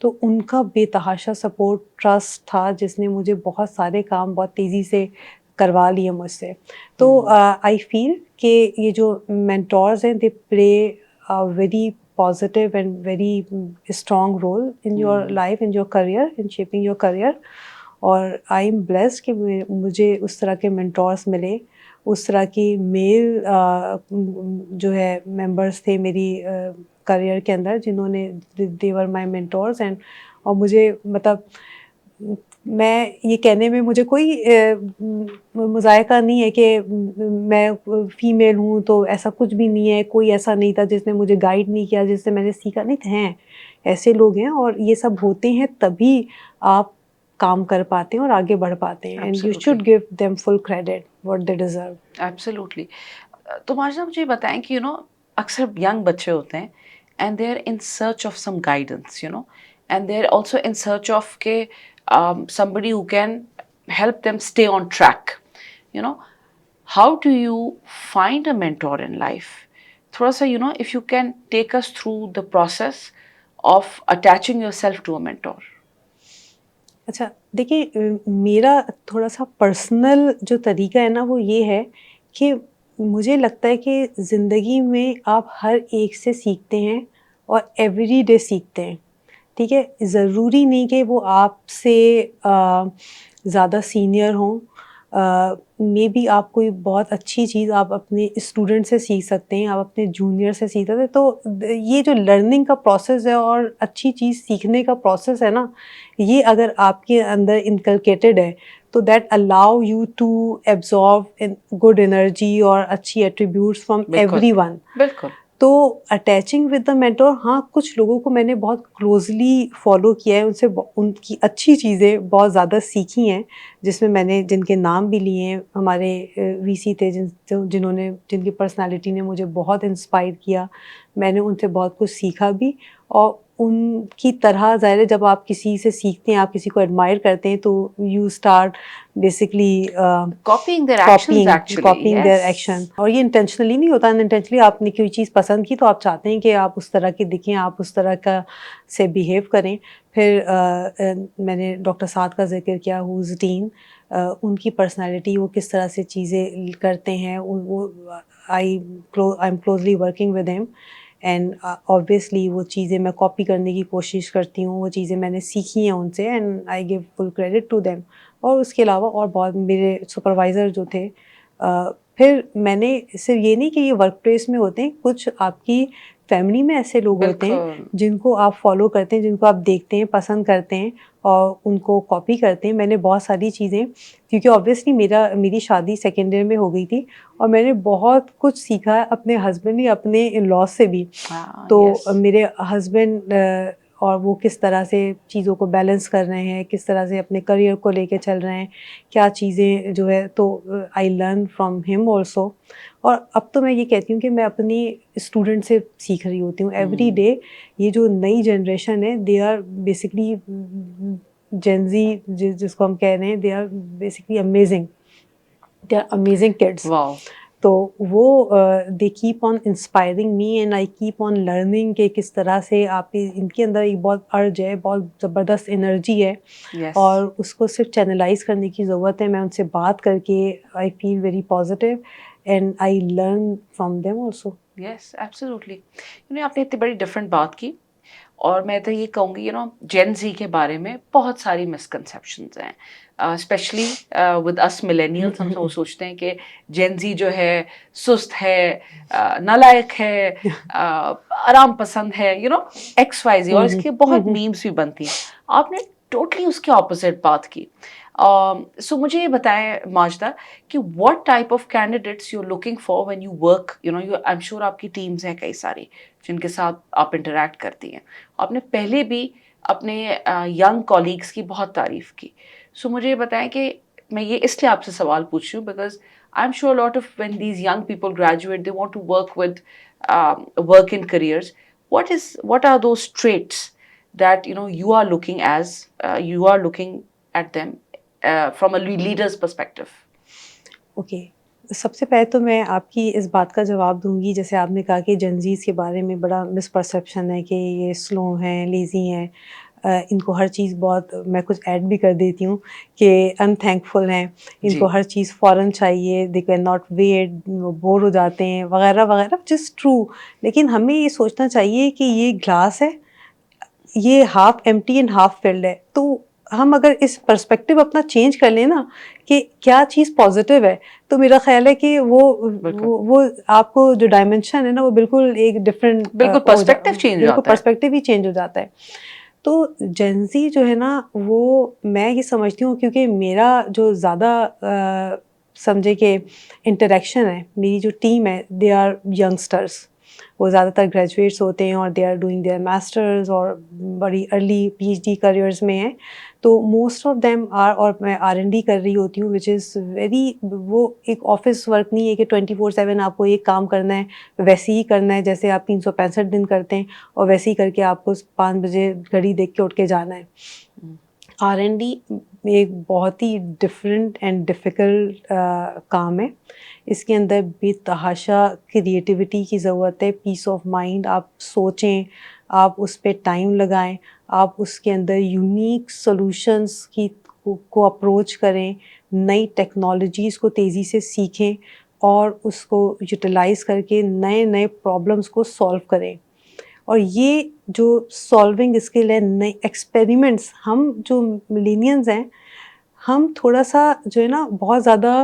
تو ان کا بے تحاشا سپورٹ, ٹرسٹ تھا, جس نے مجھے بہت سارے کام بہت تیزی سے کروا لیے مجھ سے. تو آئی فیل کہ یہ جو مینٹورز ہیں, they play very positive and very strong role in your life, in your career, in shaping your career. اور آئی ایم بلیسڈ کہ مجھے اس طرح کے مینٹورس ملے, اس طرح کی میل جو ہے ممبرس تھے میری کریئر کے اندر, جنہوں نے they were my mentors. And اور مجھے مطلب میں یہ کہنے میں مجھے کوئی مذائقہ نہیں ہے کہ میں فیمیل ہوں تو ایسا کچھ بھی نہیں ہے. کوئی ایسا نہیں تھا جس نے مجھے گائیڈ نہیں کیا, جس سے میں نے سیکھا نہیں. ہیں ایسے لوگ ہیں, اور یہ سب ہوتے ہیں تبھی آپ کام کر پاتے ہیں اور آگے بڑھ پاتے ہیں. And you should give them full credit what they deserve. Absolutely. تو ماجدہ مجھے بتائیں کہ اکثر ینگ بچے ہوتے ہیں, and they are in search of some guidance, and they are also in search of کہ somebody who can help them stay on track. How do you find a mentor in life? Thoda sa, if you can take us through the process of attaching yourself to a mentor. اچھا دیکھیے, میرا تھوڑا سا personal جو طریقہ ہے نا, وہ یہ ہے کہ مجھے لگتا ہے کہ زندگی میں آپ ہر ایک سے سیکھتے ہیں, اور ایوری ڈے سیکھتے ہیں. ٹھیک ہے, ضروری نہیں کہ وہ آپ سے زیادہ سینئر ہوں. مے بی آپ کوئی بہت اچھی چیز آپ اپنے اسٹوڈنٹ سے سیکھ سکتے ہیں, آپ اپنے جونیئر سے سیکھ سکتے ہیں. تو یہ جو لرننگ کا پروسیس ہے اور اچھی چیز سیکھنے کا پروسیس ہے نا, یہ اگر آپ کے اندر انکلکیٹڈ ہے تو that allow you to absorb good energy اور اچھی ایٹریبیوٹس فرام ایوری ون. بالکل. تو اٹیچنگ ود دا مینٹور, ہاں کچھ لوگوں کو میں نے بہت کلوزلی فالو کیا ہے, ان سے ان کی اچھی چیزیں بہت زیادہ سیکھی ہیں, جس میں نے جن کے نام بھی لیے ہیں. ہمارے وی سی تھے جن کی پرسنالٹی نے مجھے بہت انسپائر کیا. میں نے ان سے بہت کچھ سیکھا بھی, اور ان کی طرح ظاہر ہے جب آپ کسی سے سیکھتے ہیں, آپ کسی کو ایڈمائر کرتے ہیں, تو you start basically copying their actions actually. Copying their action. اور یہ انٹینشنلی نہیں ہوتا, انٹینشنلی آپ نے کوئی چیز پسند کی تو آپ چاہتے ہیں کہ آپ اس طرح کی دکھیں, آپ اس طرح کا سے بیہیو کریں. پھر میں نے ڈاکٹر سعد کا ذکر کیا, ہو از ڈین. ان کی پرسنالٹی, وہ کس طرح سے چیزیں کرتے ہیں, وہ I am closely working with him. And obviously وہ چیزیں میں کاپی کرنے کی کوشش کرتی ہوں, وہ چیزیں میں نے سیکھی ہیں ان سے, and I give full credit to them. اور اس کے علاوہ اور بہت میرے سپروائزر جو تھے. پھر میں نے صرف یہ نہیں کہ یہ ورک پلیس میں ہوتے ہیں, کچھ آپ کی فیملی میں ایسے لوگ ہوتے ہیں جن کو آپ فالو کرتے ہیں, جن کو آپ دیکھتے ہیں, پسند کرتے ہیں, اور ان کو کاپی کرتے ہیں. میں نے بہت ساری چیزیں, کیونکہ آبویسلی میری شادی سیکنڈ ایئر میں ہو گئی تھی, اور میں نے بہت کچھ سیکھا اپنے ہسبینڈ یا اپنے ان لاز سے بھی. تو میرے ہسبینڈ اور وہ کس طرح سے چیزوں کو بیلنس کر رہے ہیں, کس طرح سے اپنے کریئر کو لے کے چل رہے ہیں, کیا چیزیں جو ہے, تو آئی لرن فرام ہم آلسو. اور اب تو میں یہ کہتی ہوں کہ میں اپنی اسٹوڈنٹ سے سیکھ رہی ہوتی ہوں ایوری ڈے. یہ جو نئی جنریشن ہے, they are basically Gen Z جس کو ہم کہہ رہے ہیں, they are basically amazing, they are amazing kids. تو وہ they keep on inspiring me and I keep on learning کہ کس طرح سے آپ ان کے اندر ایک بہت ارج ہے, بہت زبردست انرجی ہے, اور اس کو صرف چینلائز کرنے کی ضرورت ہے. میں ان سے بات کر کے I feel very positive and I learn from them also. Yes absolutely. آپ نے اتنی بڑی ڈفرینٹ بات کی, اور میں تو یہ کہوں گی جین زی کے بارے میں بہت ساری مسکنسیپشنز ہیں, اسپیشلی ود اس ملینیلس. ہم وہ سوچتے ہیں کہ جین زی جو ہے سست ہے, نالائق ہے, آرام پسند ہے, ایکس وائی زی, اور اس کی بہت میمس بھی بنتی ہیں. آپ نے ٹوٹلی اس کے اپوزٹ بات کی. سو مجھے یہ بتائیں ماجدہ کہ what type of candidates you are looking for when you work, I am sure آپ کی ٹیمز ہیں کئی ساری جن کے ساتھ آپ انٹریکٹ کرتی ہیں. آپ نے پہلے بھی اپنے ینگ کولیگس کی بہت تعریف کی. سو مجھے یہ بتائیں کہ میں یہ اس لیے آپ سے سوال پوچھ رہی ہوں because I am sure lot of when these young people graduate they want to work with work in careers. what are those traits that you are looking at them from a leader's perspective? Okay, سب سے پہلے تو میں آپ کی اس بات کا جواب دوں گی, جیسے آپ نے کہا کہ جنزیز کے بارے میں بڑا مس پرسیپشن ہے کہ یہ سلو ہیں, لیزی ہیں, ان کو ہر چیز بہت, میں کچھ ایڈ بھی کر دیتی ہوں کہ ان تھینکفل ہیں, ان کو ہر چیز فوراً چاہیے, they can not wait, bore ہو جاتے ہیں وغیرہ وغیرہ, وچ از ٹرو. لیکن ہمیں یہ سوچنا چاہیے کہ یہ گلاس ہے, یہ half empty and half filled ہے. تو ہم اگر اس پرسپیکٹیو اپنا چینج کر لیں نا کہ کیا چیز پازیٹیو ہے, تو میرا خیال ہے کہ وہ آپ کو جو ڈائمینشن ہے نا وہ بالکل ایک ڈفرینٹ, بالکل پرسپیکٹیو ہی چینج ہو جاتا ہے. تو جینزی جو ہے نا, وہ میں یہ سمجھتی ہوں, کیونکہ میرا جو زیادہ سمجھے کہ انٹریکشن ہے, میری جو ٹیم ہے, دے آر ینگسٹرس. وہ زیادہ تر گریجویٹس ہوتے ہیں اور they are doing their masters اور بڑی early P H D careers میں ہیں. تو موسٹ آف دیم آر, اور میں R&D کر رہی ہوتی ہوں وچ از ویری, وہ ایک آفس ورک نہیں ہے کہ 24/7 آپ کو ایک کام کرنا ہے, ویسے ہی کرنا ہے جیسے آپ 365 دن کرتے ہیں, اور ویسے ہی کر کے آپ کو 5 بجے گھڑی دیکھ کے اٹھ کے جانا ہے. R&D ایک بہت ہی ڈفرینٹ اینڈ ڈیفیکلٹ کام ہے. اس کے اندر بے تحاشا کریٹیوٹی کی ضرورت ہے, پیس آف مائنڈ. آپ سوچیں, آپ اس پہ ٹائم لگائیں, آپ اس کے اندر یونیک سولوشنس کو اپروچ کریں, نئی ٹیکنالوجیز کو تیزی سے سیکھیں اور اس کو یوٹیلائز کر کے نئے نئے پرابلمس کو سولو کریں. اور یہ جو سالونگ اسکل ہے, نئے ایکسپیریمنٹس, ہم جو ملینینز ہیں ہم تھوڑا سا جو ہے نا بہت زیادہ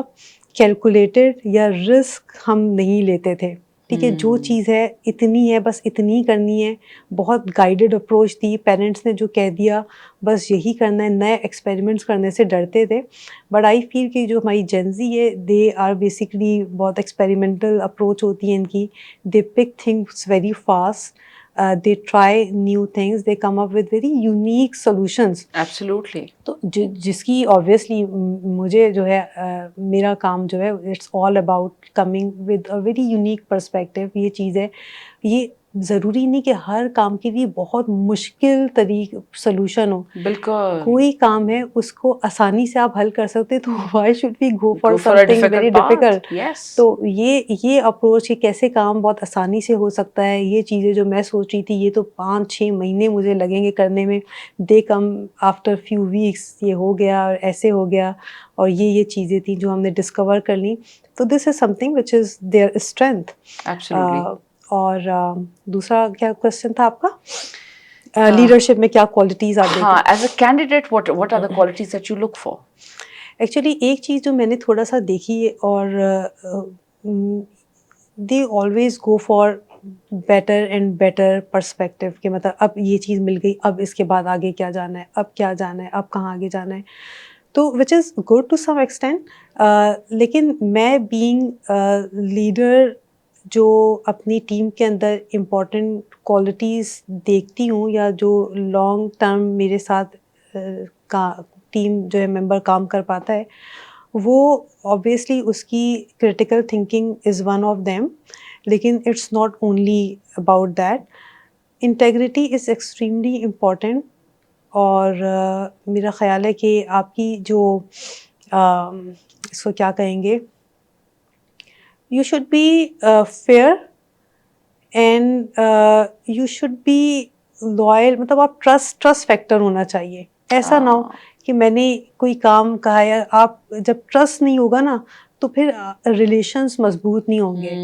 کیلکولیٹڈ یا رسک ہم نہیں لیتے تھے. ٹھیک ہے, جو چیز ہے اتنی ہے, بس اتنی کرنی ہے. بہت گائیڈڈ اپروچ تھی, پیرنٹس نے جو کہہ دیا بس یہی کرنا ہے, نئے ایکسپیریمنٹس کرنے سے ڈرتے تھے. بٹ آئی فیل کہ جو ہماری جینزی ہے, دے آر بیسکلی بہت ایکسپیریمنٹل اپروچ ہوتی ہے ان کی. They pick things very fast, they try new things, they come up with very unique solutions. Absolutely. تو جس کی obviously مجھے جو ہے میرا کام جو ہے it's all about coming with a very unique perspective. یہ چیز ہے, یہ ضروری نہیں کہ ہر کام کے لیے بہت مشکل سولوشن ہو. بالکل, کوئی کام ہے اس کو آسانی سے آپ حل کر سکتے, تو why should we go for something very difficult? تو یہ اپروچ کہ کیسے کام بہت آسانی سے ہو سکتا ہے, یہ چیزیں جو میں سوچ رہی تھی یہ تو 5-6 مہینے مجھے لگیں گے کرنے میں, دے کم آفٹر فیو ویکس, یہ ہو گیا اور ایسے ہو گیا. اور یہ چیزیں تھیں جو ہم نے ڈسکور کر لیں. تو this is something which is their strength. اور دوسرا کیا کوشچن تھا آپ کا, لیڈرشپ میں کیا کوالٹیز آتی ہیں؟ ہاں, as a candidate what are the qualities that you look for? Actually ایک چیز جو میں نے تھوڑا سا دیکھی ہے, اور they always go for better and better perspective کہ مطلب اب یہ چیز مل گئی, اب اس کے بعد آگے کیا جانا ہے, اب کیا جانا ہے, اب کہاں آگے جانا ہے, تو which is good to some extent. لیکن میں بینگ لیڈر جو اپنی ٹیم کے اندر امپورٹنٹ کوالٹیز دیکھتی ہوں, یا جو لانگ ٹرم میرے ساتھ ٹیم جو ہے ممبر کام کر پاتا ہے, وہ آبویسلی اس کی critical thinking is one of them. لیکن it's not only about that. Integrity is extremely important, اور میرا خیال ہے کہ آپ کی جو اس کو کیا کہیں گے, you should be fair and you should be loyal. مطلب آپ ٹرسٹ فیکٹر ہونا چاہیے. ایسا نہ ہو کہ میں نے کوئی کام کہا ہے, آپ جب ٹرسٹ نہیں ہوگا نا تو پھر ریلیشنس مضبوط نہیں ہوں گے,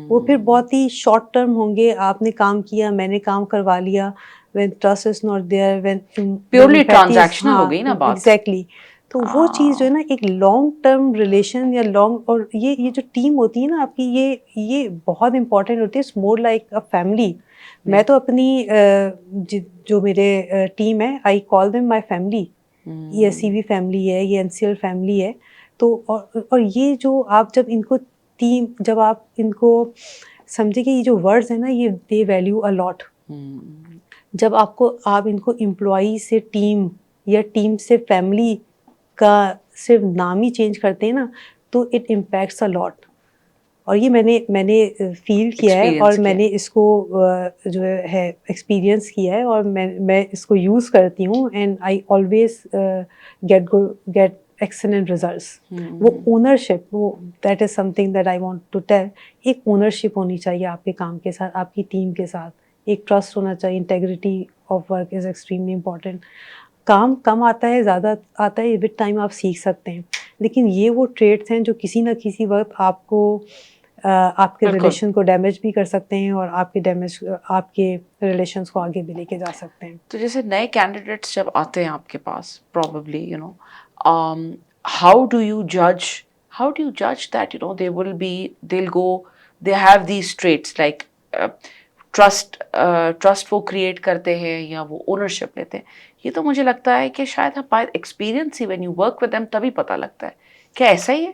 وہ پھر بہت ہی شارٹ ٹرم ہوں گے. آپ نے کام کیا, میں نے کام کروا لیا, when trust is not there, when purely empathy is- transactional ہو گئی نا بات. exactly. تو وہ چیز جو ہے نا ایک لانگ ٹرم ریلیشن یا لانگ, اور یہ جو ٹیم ہوتی ہے نا آپ کی, یہ بہت امپورٹنٹ ہوتی ہے. It's more like a family. میں تو اپنی جو میرے ٹیم ہے, I call them my family. یہ ایس سی وی فیملی ہے, یہ این سی ایل فیملی ہے. تو اور یہ جو آپ جب ان کو ٹیم, جب آپ ان کو سمجھے کہ یہ جو ورڈز ہیں نا, یہ دے ویلیو اے لاٹ. جب آپ ان کو امپلائی سے ٹیم یا ٹیم سے فیملی کا صرف نام ہی چینج کرتے ہیں نا, تو اٹ امپیکٹس اے لاٹ. اور یہ میں نے فیل کیا ہے, اور میں نے اس کو جو ہے ایکسپیرئنس کیا ہے, اور میں اس کو یوز کرتی ہوں. And I always get excellent results. وہ اونرشپ, وہ that is something that I want to tell. ایک اونرشپ ہونی چاہیے آپ کے کام کے ساتھ, آپ کی ٹیم کے ساتھ. ایک ٹرسٹ ہونا چاہیے. Integrity of work is extremely important. کام کم آتا ہے, زیادہ آتا ہے, وتھ ٹائم آپ سیکھ سکتے ہیں. لیکن یہ وہ ٹریٹس ہیں جو کسی نہ کسی وقت آپ کو آپ کے ریلیشن کو ڈیمیج بھی کر سکتے ہیں, اور آپ کے ریلیشنس کو آگے بھی لے کے جا سکتے ہیں. تو جیسے نئے کینڈیڈیٹس جب آتے ہیں آپ کے پاس, probably how do you judge that they'll go, they have these traits like trust وہ کریٹ کرتے ہیں یا وہ اونرشپ لیتے ہیں. یہ تو مجھے لگتا ہے کہ شاید by experience he when you work with them تبھی پتہ لگتا ہے. کیا ایسا ہی ہے؟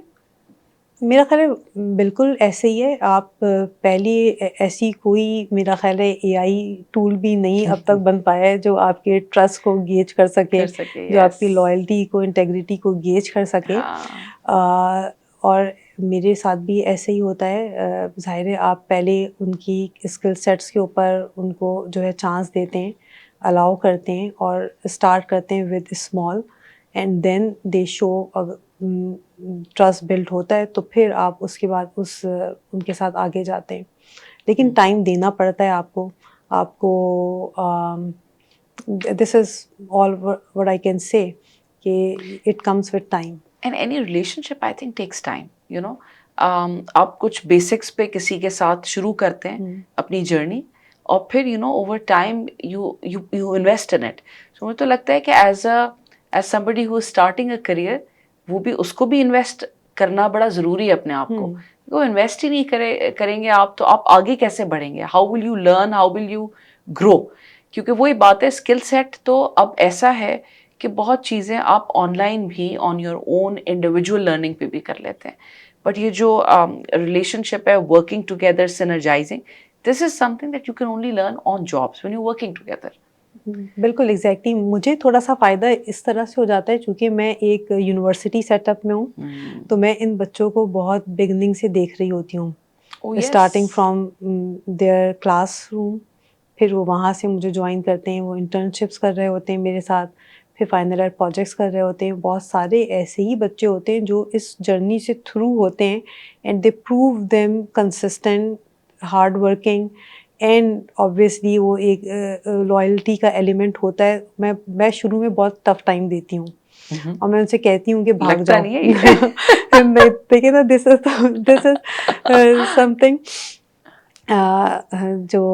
میرا خیال ہے بالکل ایسے ہی ہے. آپ پہلے ایسی کوئی میرا خیال ہے اے آئی ٹول بھی نہیں اب تک بن پایا ہے جو آپ کے ٹرسٹ کو گیج کر سکے, جو آپ کی لائلٹی کو, انٹیگریٹی کو گیج کر سکے. اور میرے ساتھ بھی ایسے ہی ہوتا ہے. ظاہر ہے آپ پہلے ان کی اسکل سیٹس کے اوپر ان کو جو ہے چانس دیتے ہیں, الاؤ کرتے ہیں, اور اسٹارٹ کرتے ہیں with small, and then they show. Trust build ہوتا ہے تو پھر آپ اس کے بعد ان کے ساتھ آگے جاتے ہیں. لیکن ٹائم دینا پڑتا ہے آپ کو دس از آل وٹ آئی کین سے کہ it comes with time. And any relationship I think takes time. آپ کچھ بیسکس پہ کسی کے ساتھ شروع کرتے ہیں اپنی جرنی, اور پھر over time you invest in it. So مجھے تو لگتا ہے کہ as somebody who is starting a career, وہ بھی اس کو بھی انویسٹ کرنا بڑا ضروری ہے اپنے آپ کو. وہ انویسٹ ہی نہیں کریں گے آپ, تو آپ آگے کیسے بڑھیں گے؟ How will you learn, how will you grow? کیونکہ وہی بات ہے, اسکل سیٹ تو اب ایسا ہے کہ بہت چیزیں آپ آن لائن بھی on your own individual learning پہ بھی کر لیتے ہیں. بٹ یہ جو ریلیشن شپ ہے, working together, synergising, this is something that you can only learn on jobs when you working together. بالکل ایگزیکٹلی. مجھے تھوڑا سا فائدہ اس طرح سے ہو جاتا ہے چونکہ میں ایک یونیورسٹی سیٹ اپ میں ہوں, تو میں ان بچوں کو بہت بگننگ سے دیکھ رہی ہوتی ہوں, starting from their classroom. پھر وہ وہاں سے مجھے جوائن کرتے ہیں, وہ انٹرنشپس کر رہے ہوتے ہیں میرے ساتھ, پھر فائنل ایئر پروجیکٹس کر رہے ہوتے ہیں. بہت سارے ایسے ہی بچے ہوتے ہیں جو اس جرنی سے تھرو ہوتے ہیں, and they prove them consistent, hard working, and obviously وہ ایک لائلٹی کا ایلیمنٹ ہوتا ہے. میں شروع میں بہت ٹف ٹائم دیتی ہوں, اور میں ان سے کہتی ہوں کہ بھاگ جاؤ. دیکھیں نا, دس از سم تھنگ جو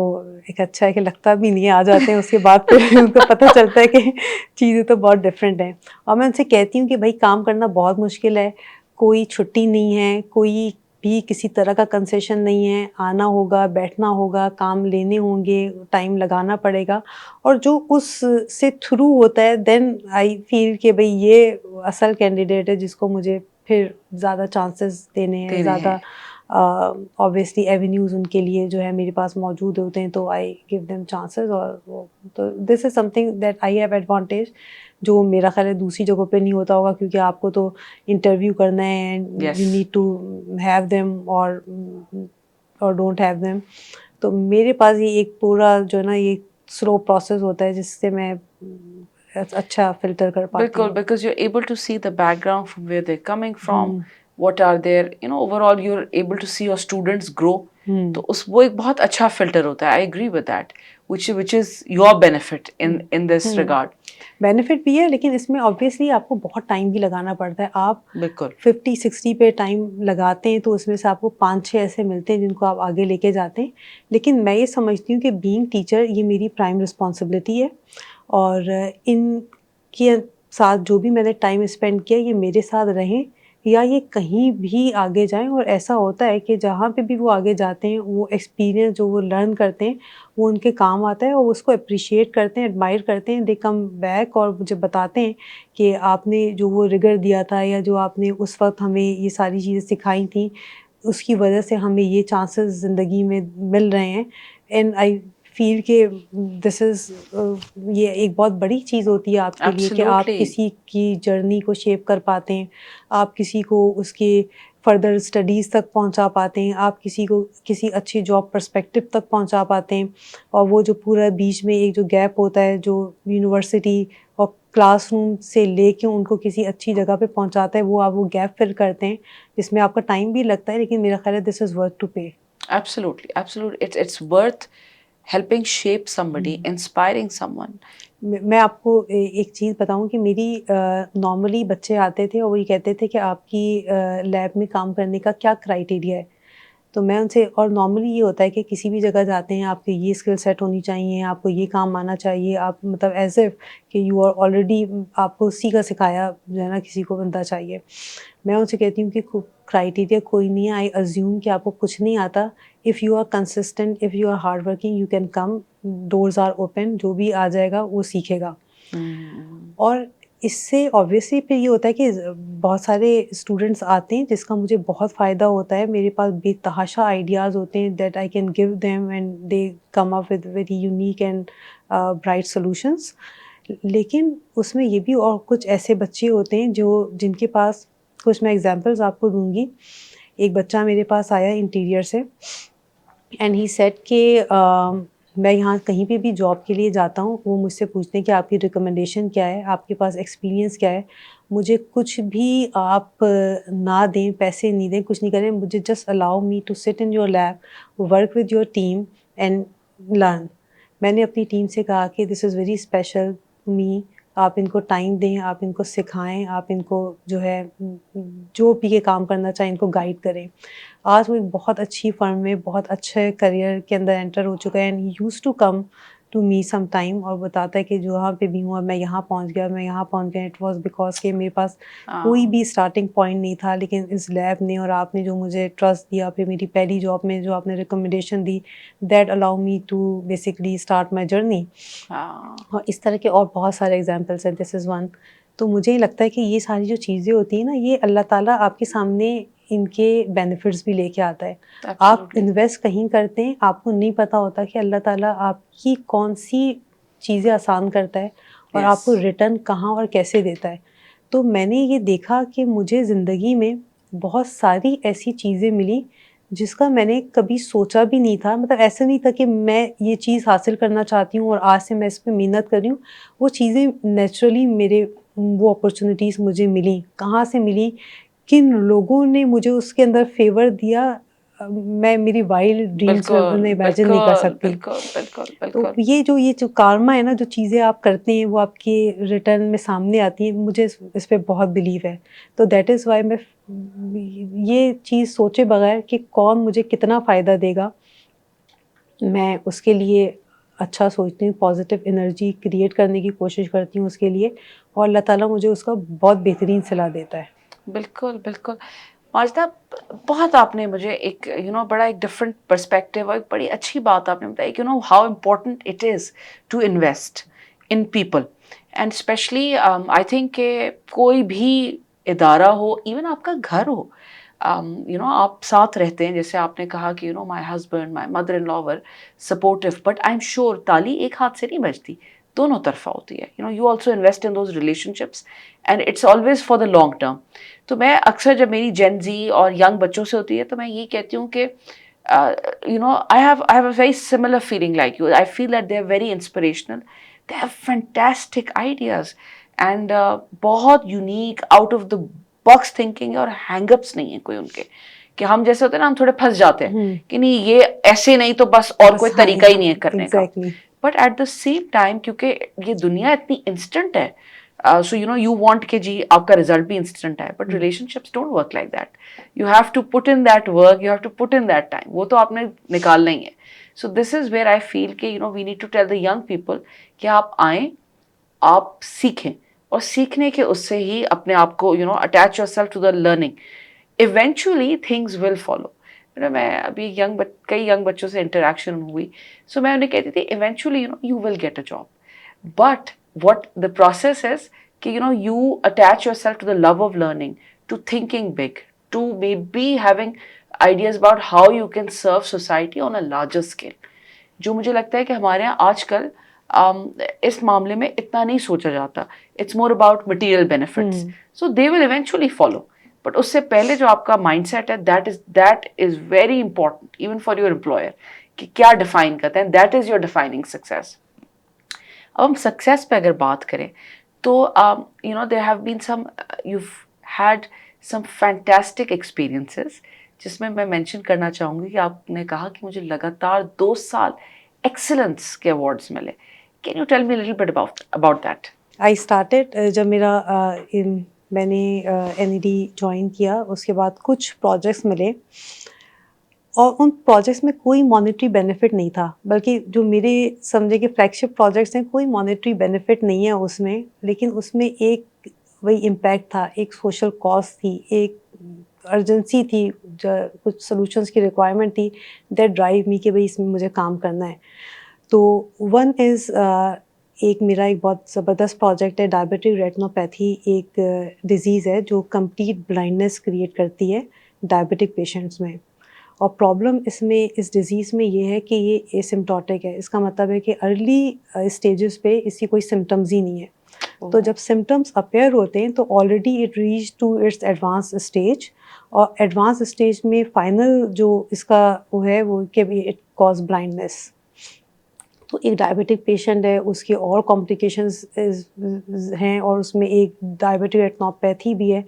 ایک اچھا ہے کہ لگتا بھی نہیں ہے, آ جاتے ہیں اس کے بعد پھر ان کو پتہ چلتا ہے کہ چیزیں تو بہت ڈفرینٹ ہیں. اور میں ان سے کہتی ہوں کہ بھائی کام کرنا بہت مشکل ہے, کوئی چھٹی نہیں ہے, کوئی بھی کسی طرح کا کنسیشن نہیں ہے. آنا ہوگا, بیٹھنا ہوگا, کام لینے ہوں گے, ٹائم لگانا پڑے گا, اور جو اس سے تھرو ہوتا ہے دین آئی فیل کہ بھئی یہ اصل کینڈیڈیٹ ہے جس کو مجھے پھر زیادہ چانسز دینے ہیں, زیادہ obviously ایونیوز ان کے لیے جو ہے میرے پاس موجود ہوتے ہیں, تو آئی گیو دیم چانسز. اور وہ تو this is something that I have advantage جو میرا خیال ہے دوسری جگہوں پہ نہیں ہوتا ہوگا, کیونکہ آپ کو تو انٹرویو کرنا ہے and you need to have them اور ڈونٹ ہیو دیم. تو میرے پاس یہ ایک پورا جو ہے نا یہ سلو پروسیس ہوتا ہے جس سے میں اچھا فلٹر کر پاتی ہوں. بالکل, because you're able to see the background from where they're coming from, what are their, overall you're able to see your students grow. تو وہ ایک بہت اچھا فلٹر ہوتا ہے. I agree with that, which is your benefit in this regard. Benefit بھی ہے, لیکن اس میں obviously آپ کو بہت ٹائم بھی لگانا پڑتا ہے. آپ بالکل 50-60 پہ ٹائم لگاتے ہیں تو اس میں سے آپ کو 5-6 ایسے ملتے ہیں جن کو آپ آگے لے کے جاتے ہیں. لیکن میں یہ سمجھتی ہوں کہ بینگ ٹیچر یہ میری پرائم رسپانسبلٹی ہے, اور ان کے ساتھ جو بھی میں نے ٹائم اسپینڈ کیا یہ میرے ساتھ رہیں یا یہ کہیں بھی آگے جائیں. اور ایسا ہوتا ہے کہ جہاں پہ بھی وہ آگے جاتے ہیں وہ ایکسپیرینس جو وہ لرن کرتے ہیں وہ ان کے کام آتا ہے, اور اس کو اپریشیٹ کرتے ہیں, ایڈمائر کرتے ہیں. دے کم بیک اور مجھے بتاتے ہیں کہ آپ نے جو وہ رگر دیا تھا یا جو آپ نے اس وقت ہمیں یہ ساری چیزیں سکھائی تھیں اس کی وجہ سے ہمیں یہ چانسز زندگی میں مل رہے ہیں. اینڈ آئی فیل کہ دس از یہ ایک بہت بڑی چیز ہوتی ہے آپ کے لیے کہ آپ کسی کی جرنی کو شیپ کر پاتے ہیں, آپ کسی کو اس کے فردر اسٹڈیز تک پہنچا پاتے ہیں, آپ کسی کو کسی اچھی جاب پرسپیکٹو تک پہنچا پاتے ہیں. اور وہ جو پورا بیچ میں ایک جو گیپ ہوتا ہے جو یونیورسٹی اور کلاس روم سے لے کے ان کو کسی اچھی جگہ پہ پہنچاتا ہے, وہ آپ وہ گیپ فل کرتے ہیں جس میں آپ کا ٹائم بھی لگتا ہے, لیکن میرا خیال ہے this is worth to pay. Absolutely. It's worth helping shape somebody, inspiring someone. میں آپ کو ایک چیز بتاؤں کہ میری نارملی بچے آتے تھے اور وہ یہ کہتے تھے کہ آپ کی لیب میں کام کرنے کا کیا کرائیٹیریا ہے. تو میں ان سے, اور نارملی یہ ہوتا ہے کہ کسی بھی جگہ جاتے ہیں آپ کی یہ اسکل سیٹ ہونی چاہیے, آپ کو یہ کام آنا چاہیے, آپ مطلب ایز اف کہ یو آر آلریڈی, آپ کو اسی کا سکھایا جو ہے نا کسی کو بنتا چاہیے. میں ان سے کہتی ہوں کہ کرائیٹیریا کوئی نہیں ہے. آئی ازیوم کہ آپ کو کچھ نہیں آتا. If you are consistent, if you are hard working, you can come, doors are open. جو بھی آ جائے گا وہ سیکھے گا. اور اس سے obviously پھر یہ ہوتا ہے کہ بہت سارے اسٹوڈنٹس آتے ہیں جس کا مجھے بہت فائدہ ہوتا ہے. میرے پاس بے تحاشا آئیڈیاز ہوتے ہیں that I can give them and they come up with very unique and bright solutions. لیکن اس میں یہ بھی اور کچھ ایسے بچے ہوتے ہیں جن کے پاس, کچھ میں ایگزامپلز آپ کو دوں گی. ایک بچہ میرے پاس آیا انٹیریئر سے اینڈ ہی سیڈ کہ میں یہاں کہیں پہ بھی جاب کے لیے جاتا ہوں, وہ مجھ سے پوچھتے ہیں کہ آپ کی ریکمنڈیشن کیا ہے, آپ کے پاس ایکسپیرینس کیا ہے. مجھے کچھ بھی آپ نہ دیں, پیسے نہیں دیں, کچھ نہیں کریں, مجھے just allow me to sit in your lab, work with your team and learn. میں نے اپنی ٹیم سے کہا کہ this is very special to me, آپ ان کو ٹائم دیں, آپ ان کو سکھائیں, آپ ان کو جو ہے جو بھی یہ کام کرنا چاہیں ان کو گائیڈ کریں. آج وہ ایک بہت اچھی فرم میں بہت اچھے کریئر کے اندر انٹر ہو چکا ہے. And he used to come to me some time, اور بتاتا ہے کہ جہاں پہ بھی ہوں میں یہاں پہنچ گیا, میں یہاں پہنچ گیا. اٹ واز بیکاز کہ میرے پاس کوئی بھی اسٹارٹنگ پوائنٹ نہیں تھا, لیکن اس لیب نے اور آپ نے جو مجھے ٹرسٹ دیا, پھر میری پہلی جاب میں جو آپ نے ریکمنڈیشن دی, that allow me to basically start my journey. اور اس طرح کے اور بہت سارے ایگزامپلس ہیں, دس از ون. تو مجھے لگتا ہے کہ یہ ساری جو چیزیں ہوتی ہیں نا, یہ اللہ تعالیٰ آپ کے سامنے ان کے بینیفٹس بھی لے کے آتا ہے. آپ انویسٹ کہیں کرتے ہیں, آپ کو نہیں پتہ ہوتا کہ اللہ تعالیٰ آپ کی کون سی چیزیں آسان کرتا ہے اور آپ کو ریٹرن کہاں اور کیسے دیتا ہے. تو میں نے یہ دیکھا کہ مجھے زندگی میں بہت ساری ایسی چیزیں ملی جس کا میں نے کبھی سوچا بھی نہیں تھا. مطلب ایسا نہیں تھا کہ میں یہ چیز حاصل کرنا چاہتی ہوں اور آج سے میں اس پہ محنت کر رہی ہوں. وہ چیزیں نیچرلی میرے, وہ اپرچونیٹیز مجھے ملیں. کہاں سے ملی, کن لوگوں نے مجھے اس کے اندر فیور دیا, میں میری وائلڈ ڈریمس میں امیجن نہیں کر سکتی. تو یہ جو کارما ہے نا, جو چیزیں آپ کرتے ہیں وہ آپ کے ریٹرن میں سامنے آتی ہیں, مجھے اس پہ بہت بلیو ہے. تو دیٹ از وائی میں یہ چیز سوچے بغیر کہ کون مجھے کتنا فائدہ دے گا, میں اس کے لیے اچھا سوچتی ہوں, پازیٹیو انرجی کریٹ کرنے کی کوشش کرتی ہوں اس کے لیے, اور اللہ تعالیٰ مجھے اس کا بہت بہترین صلاح دیتا ہے. بالکل. ماجدہ بہت آپ نے مجھے ایک بڑا ایک ڈفرینٹ پرسپیکٹیو اور ایک بڑی اچھی بات آپ نے بتائی کہ how important it is to invest in people and especially I think کہ کوئی بھی ادارہ ہو، ایون آپ کا گھر ہو، آپ ساتھ رہتے ہیں، جیسے آپ نے کہا کہ my husband my mother in law were supportive, but I am sure تالی ایک ہاتھ سے نہیں بجتی، دونوں طرفہ ہوتی ہے. You also invest in those relationships and it's always for the long term. تو میں اکثر جب میری جین زی اور ینگ بچوں سے ہوتی ہے تو میں یہ کہتی ہوں کہ I have a very similar feeling like you. I feel that they are very inspirational, they have fantastic ideas and بہت unique out of the box thinking, اور ہینگ اپس نہیں ہیں کوئی ان کے، کہ ہم جیسے ہوتے ہیں نا ہم تھوڑے پھنس جاتے ہیں کہ نہیں یہ ایسے نہیں تو بس اور کوئی طریقہ ہی نہیں ہے کرنے کا. But at the same time کیونکہ یہ دنیا اتنی انسٹنٹ ہے، سو یو وانٹ کہ جی آپ کا ریزلٹ بھی انسٹنٹ ہے، but relationships don't work like that. You have to put in that work, you have to put in that time, وہ تو آپ نے نکالنا ہی ہے. سو دس از ویئر آئی فیل کہ we need to tell the young people کہ آپ آئیں، آپ سیکھیں، اور سیکھنے کے اس سے ہی اپنے آپ کو attach yourself to the learning. Eventually things will follow. میں ابھی کئی ینگ بچوں سے انٹریکشن ہوئی، سو میں انہیں کہتی تھی eventually you will get a job, but what the process is کہ you attach yourself to the love of learning, to thinking big, to maybe having ideas about how you can serve society on a larger scale. جو مجھے لگتا ہے کہ ہمارے یہاں آج کل اس معاملے میں اتنا نہیں سوچا جاتا. It's more about material benefits, so they will eventually follow. But اس سے پہلے جو آپ کا مائنڈ سیٹ ہے that is very important even for your employer, کہ کیا ڈیفائن کرتے ہیں، that is your defining success. اب ہم سکسیس پہ اگر بات کریں تو there have been you had some fantastic experiences, جس میں مینشن کرنا چاہوں گی کہ آپ نے کہا کہ مجھے لگاتار 2 سال ایکسلنس کے ایوارڈز ملے. Can you tell me little bit about that? I started جب میرا میں نے این ای ڈی جوائن کیا، اس کے بعد کچھ پروجیکٹس ملے، اور ان پروجیکٹس میں کوئی مانیٹری بینیفٹ نہیں تھا، بلکہ جو میرے سمجھے کہ فلیگ شپ پروجیکٹس ہیں کوئی مانیٹری بینیفٹ نہیں ہے اس میں، لیکن اس میں ایک وہی امپیکٹ تھا، ایک سوشل کاز تھی، ایک ارجنسی تھی، کچھ سلوشنس کی ریکوائرمنٹ تھی، دیٹ ڈرائیو می کہ بھائی اس میں مجھے کام کرنا ہے. تو ون از میرا ایک بہت زبردست پروجیکٹ ہے، ڈائبیٹک ریٹنوپیتھی ایک ڈیزیز ہے جو کمپلیٹ بلائنڈنس کریٹ کرتی ہے ڈائبیٹک پیشنٹس میں. اور پرابلم اس ڈیزیز میں یہ ہے کہ یہ اسمپٹوٹک ہے. اس کا مطلب ہے کہ ارلی اسٹیجز پہ اس کی کوئی سمٹمز ہی نہیں ہے. تو جب سمٹمس اپیئر ہوتے ہیں تو already it reach to its advance stage, اور ایڈوانس اسٹیج میں فائنل جو اس کا وہ ہے وہ کہ اٹ کاز بلائنڈنس. تو ایک ڈائبیٹک پیشنٹ ہے، اس کے اور کمپلیکیشنز ہیں، اور اس میں ایک ڈائبیٹک ریٹنوپیتھی بھی ہے،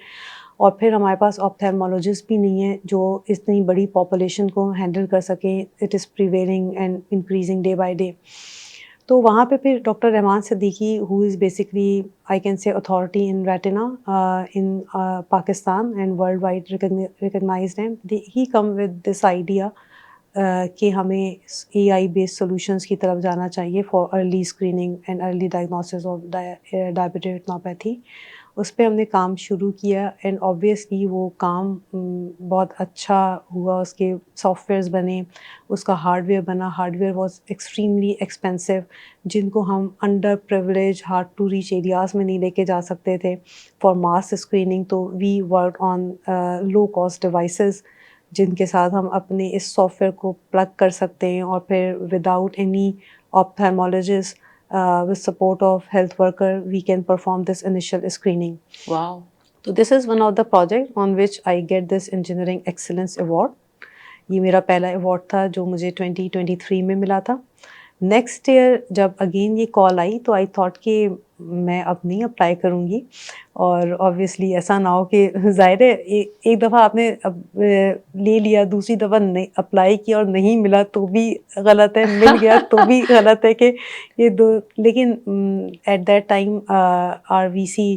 اور پھر ہمارے پاس آپتھالمولوجسٹ بھی نہیں ہیں جو اتنی بڑی پاپولیشن کو ہینڈل کر سکیں. It is prevailing and increasing day by day. تو وہاں پہ پھر doctor Rahman Siddiqui who is basically I can say authority in retina in Pakistan and worldwide recognised ہیں. He come with this idea کہ ہمیں اے آئی بیسڈ سولوشنس کی طرف جانا چاہیے for early screening and early diagnosis of diabetic retinopathy. اس پہ ہم نے کام شروع کیا، اینڈ آبویسلی وہ کام بہت اچھا ہوا. اس کے سافٹ ویئرز بنے، اس کا ہارڈ ویئر بنا. Hardware was extremely expensive, جن کو ہم under privilege hard to reach areas میں نہیں لے کے جا سکتے تھے فار ماس اسکریننگ. تو we work on low cost devices جن کے ساتھ ہم اپنے اس سافٹ ویئر کو پلگ کر سکتے ہیں، اور پھر without any ophthalmologist with support of health worker we can perform this initial screening. Wow. So this is one of the project on which I get this engineering excellence award. یہ میرا پہلا award تھا جو مجھے 2023 میں ملا تھا. Next year جب اگین یہ کال آئی تو آئی تھاٹ کہ میں اب نہیں اپلائی کروں گی، اور آبویسلی ایسا نہ ہو کہ ظاہر ہے ایک دفعہ آپ نے لے لیا، دوسری دفعہ نہیں اپلائی کیا اور نہیں ملا تو بھی غلط ہے، مل گیا تو بھی غلط ہے کہ یہ دو. لیکن at that time are we see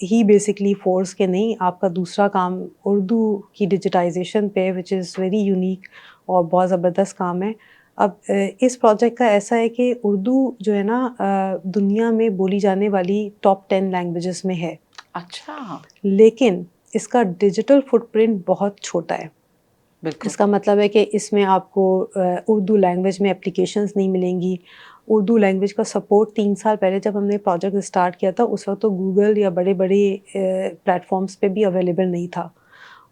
he basically force کہ نہیں، آپ کا دوسرا کام اردو کی ڈیجیٹائزیشن پہ وچ از ویری یونیک اور بہت زبردست کام ہے. اب اس پروجیکٹ کا ایسا ہے کہ اردو جو ہے نا دنیا میں بولی جانے والی ٹاپ 10 لینگویجز میں ہے. اچھا. لیکن اس کا ڈیجیٹل فٹ پرنٹ بہت چھوٹا ہے. بالکل. اس کا مطلب ہے کہ اس میں آپ کو اردو لینگویج میں اپلیکیشنز نہیں ملیں گی. اردو لینگویج کا سپورٹ 3 سال پہلے جب ہم نے پروجیکٹ اسٹارٹ کیا تھا اس وقت تو گوگل یا بڑے بڑے پلیٹفارمس پہ بھی اویلیبل نہیں تھا,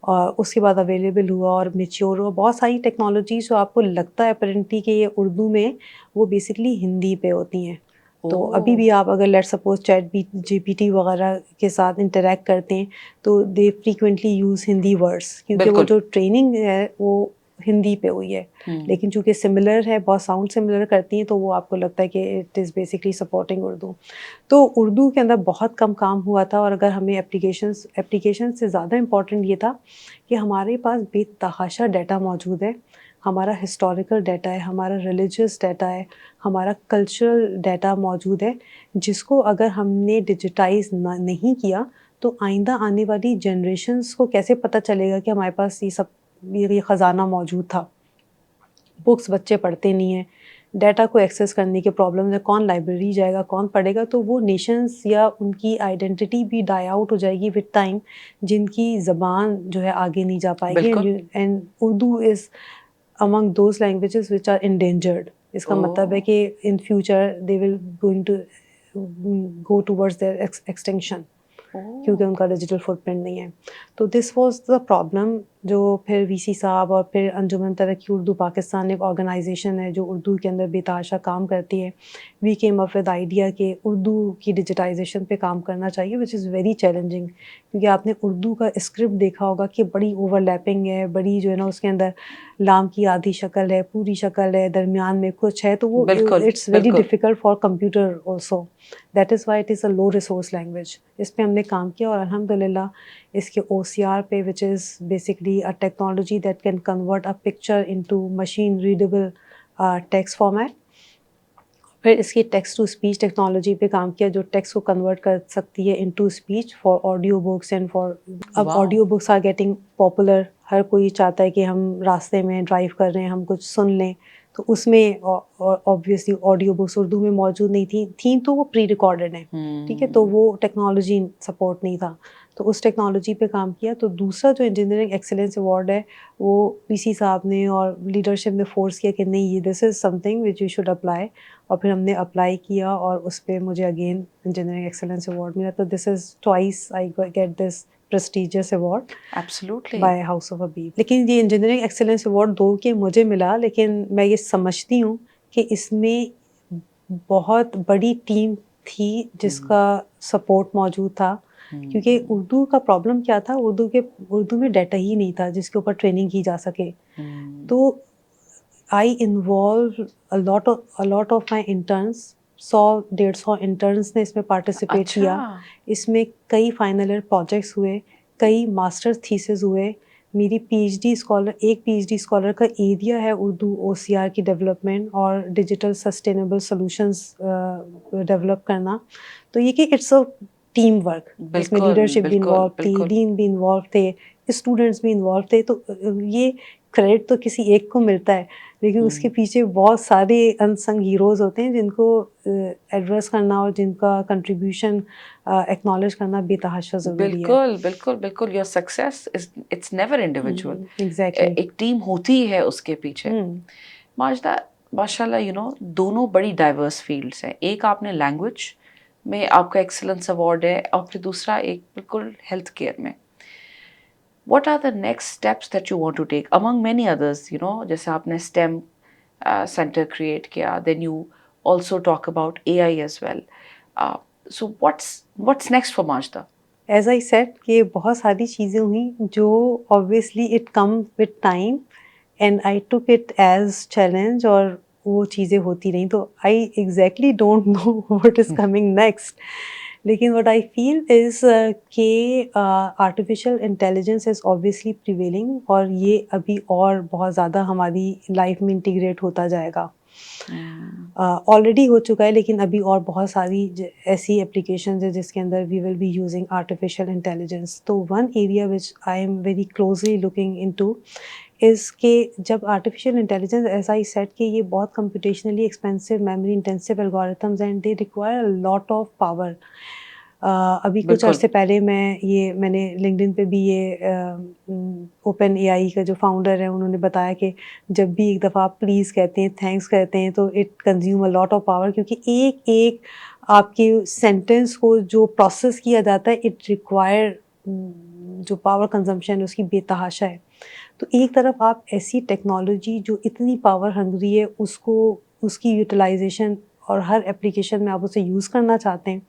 اور اس کے بعد اویلیبل ہوا اور میچیور ہوا. بہت ساری ٹیکنالوجیز جو آپ کو لگتا ہے اپیرنٹلی کہ یہ اردو میں, وہ بیسکلی ہندی پہ ہوتی ہیں. تو ابھی بھی آپ اگر let suppose chat G P T وغیرہ کے ساتھ انٹریکٹ کرتے ہیں تو they frequently use Hindi words, کیونکہ وہ جو ٹریننگ ہے وہ ہندی پہ ہوئی ہے. لیکن چونکہ سملر ہے, بہت ساؤنڈ سملر کرتی ہیں, تو وہ آپ کو لگتا ہے کہ it is basically supporting Urdu. تو اردو کے اندر بہت کم کام ہوا تھا, اور اگر ہمیں اپلیکیشن سے زیادہ امپورٹنٹ یہ تھا کہ ہمارے پاس بے تحاشا ڈیٹا موجود ہے. ہمارا ہسٹوریکل ڈیٹا ہے, ہمارا ریلیجیس ڈیٹا ہے, ہمارا کلچرل ڈیٹا موجود ہے, جس کو اگر ہم نے ڈیجیٹائز نہیں کیا تو آئندہ آنے والی جنریشنز کو کیسے پتہ چلے گا کہ ہمارے پاس یہ خزانہ موجود تھا. بکس بچے پڑھتے نہیں ہیں, ڈیٹا کو ایکسیس کرنے کے پرابلم ہے, کون لائبریری جائے گا, کون پڑھے گا, تو وہ نیشنز یا ان کی آئیڈینٹی بھی ڈائی آؤٹ ہو جائے گی ود ٹائم, جن کی زبان جو ہے آگے نہیں جا پائے گی. And Urdu is among those languages which are endangered. اس کا مطلب ہے کہ in future they will going to go towards their extinction, کیونکہ ان کا ڈیجیٹل فٹ پرنٹ نہیں ہے. تو دس واز دا پرابلم جو پھر وی سی صاحب اور پھر انجمن ترقی اردو پاکستان ایک آرگنائزیشن ہے جو اردو کے اندر بے تحاشا کام کرتی ہے. We came up with idea کہ اردو کی ڈیجیٹائزیشن پہ کام کرنا چاہیے, وچ از ویری چیلنجنگ, کیونکہ آپ نے اردو کا اسکرپٹ دیکھا ہوگا کہ بڑی اوور لیپنگ ہے, بڑی جو ہے نا اس کے اندر لام کی آدھی شکل ہے, پوری شکل ہے, درمیان میں کچھ ہے, تو وہ it's very difficult for computer also. That is why it is a low resource language. اس پہ ہم نے کام کیا, اور الحمد للہ اس کے او سی آر پہ, which is basically a technology that can convert a picture into machine readable text format. پھر اس کی ٹیکسٹ ٹو اسپیچ ٹیکنالوجی پہ کام کیا, جو ٹیکسٹ کو کنورٹ کر سکتی ہے into speech for audio books and for, اب audio books are getting popular. ہر کوئی چاہتا ہے کہ ہم راستے میں ڈرائیو کر رہے ہیں, ہم کچھ سن لیں, تو اس میں آبویسلی آڈیو بکس اردو میں موجود نہیں تھیں تو وہ پری ریکارڈڈ ہیں, ٹھیک ہے, تو وہ ٹیکنالوجی سپورٹ نہیں تھا, تو اس ٹیکنالوجی پہ کام کیا. تو دوسرا جو انجینئرنگ ایکسیلنس ایوارڈ ہے وہ پی سی صاحب نے اور لیڈرشپ نے فورس کیا کہ نہیں, یہ this is something which you should apply, اور پھر ہم نے اپلائی کیا اور اس پہ مجھے اگین انجینئرنگ ایکسیلنس ایوارڈ ملا. تو this is twice I get this prestigious award Absolutely. by House of Habib. لیکن یہ انجینئرنگ ایکسیلنس ایوارڈ 2 کے مجھے ملا, لیکن میں یہ سمجھتی ہوں کہ اس میں بہت بڑی ٹیم تھی جس کا سپورٹ موجود تھا, کیونکہ اردو کا پرابلم کیا تھا, اردو میں ڈیٹا ہی نہیں تھا جس کے اوپر ٹریننگ کی جا سکے. تو I involve a lot of my interns, 100-150 interns نے اس میں پارٹیسپیٹ کیا. اس میں کئی فائنل ایئر پروجیکٹس ہوئے, کئی ماسٹر تھیسز ہوئے. میری پی ایچ ڈی اسکالر کا ایریا ہے اردو او سی آر کی ڈیولپمنٹ اور ڈیجیٹل سسٹینیبل سولوشنس ڈیولپ کرنا. تو یہ کہ اٹس اے ٹیم ورک, اس میں لیڈرشپ بھی انوالو تھی, ڈین بھی انوالو تھے, اسٹوڈنٹس بھی انوالو تھے. تو یہ کریڈٹ تو کسی ایک کو ملتا ہے, لیکن اس کے پیچھے بہت سارے انسنگ ہیروز ہوتے ہیں جن کو ایڈریس کرنا اور جن کا کنٹریبیوشن ایکنالج کرنا بے تحاشا ضروری ہے. بالکل your success it's never individual, exactly ایک ٹیم ہوتی ہے اس کے پیچھے. ماجدہ ماشاء اللہ دونوں بڑی ڈائیورس فیلڈس ہیں. ایک آپ نے لینگویج میں آپ کا ایکسلنس ایوارڈ ہے, اور پھر دوسرا ایک بالکل ہیلتھ کیئر میں. What are the next steps that you want to take among many others, جیسے آپ نے STEM center create کیا, then you also talk about AI as well. So what's next for Majda? As I said کہ بہت ساری چیزیں ہوئیں جو obviously it come with time and I took it as challenge, اور وہ چیزیں ہوتی رہیں. تو I exactly don't know what is coming next. لیکن what I feel is کہ artificial intelligence is obviously prevailing, اور یہ ابھی اور بہت زیادہ ہماری لائف میں انٹیگریٹ ہوتا جائے گا. آلریڈی ہو چکا ہے, لیکن ابھی اور بہت ساری ایسی اپلیکیشنز ہیں جس کے اندر we will be using artificial intelligence. تو one area which I am very closely looking into is کہ جب artificial intelligence, as I said کہ یہ بہت computationally expensive, memory intensive algorithms and they require a lot of power. ابھی کچھ بالکل عرصے پہلے میں نے لنکڈن پہ بھی یہ اوپن اے آئی کا جو فاؤنڈر ہے انہوں نے بتایا کہ جب بھی ایک دفعہ آپ پلیز کہتے ہیں تھینکس کہتے ہیں تو it consume a lot of power, کیونکہ ایک ایک آپ کے سینٹینس کو جو پروسیس کیا جاتا ہے اٹ ریکوائر جو پاور کنزمپشن ہے اس کی بے تحاشا ہے. تو ایک طرف آپ ایسی ٹیکنالوجی جو اتنی پاور ہنگری ہے اس کی یوٹیلائزیشن اور ہر اپلیکیشن میں آپ اسے یوز کرنا چاہتے ہیں،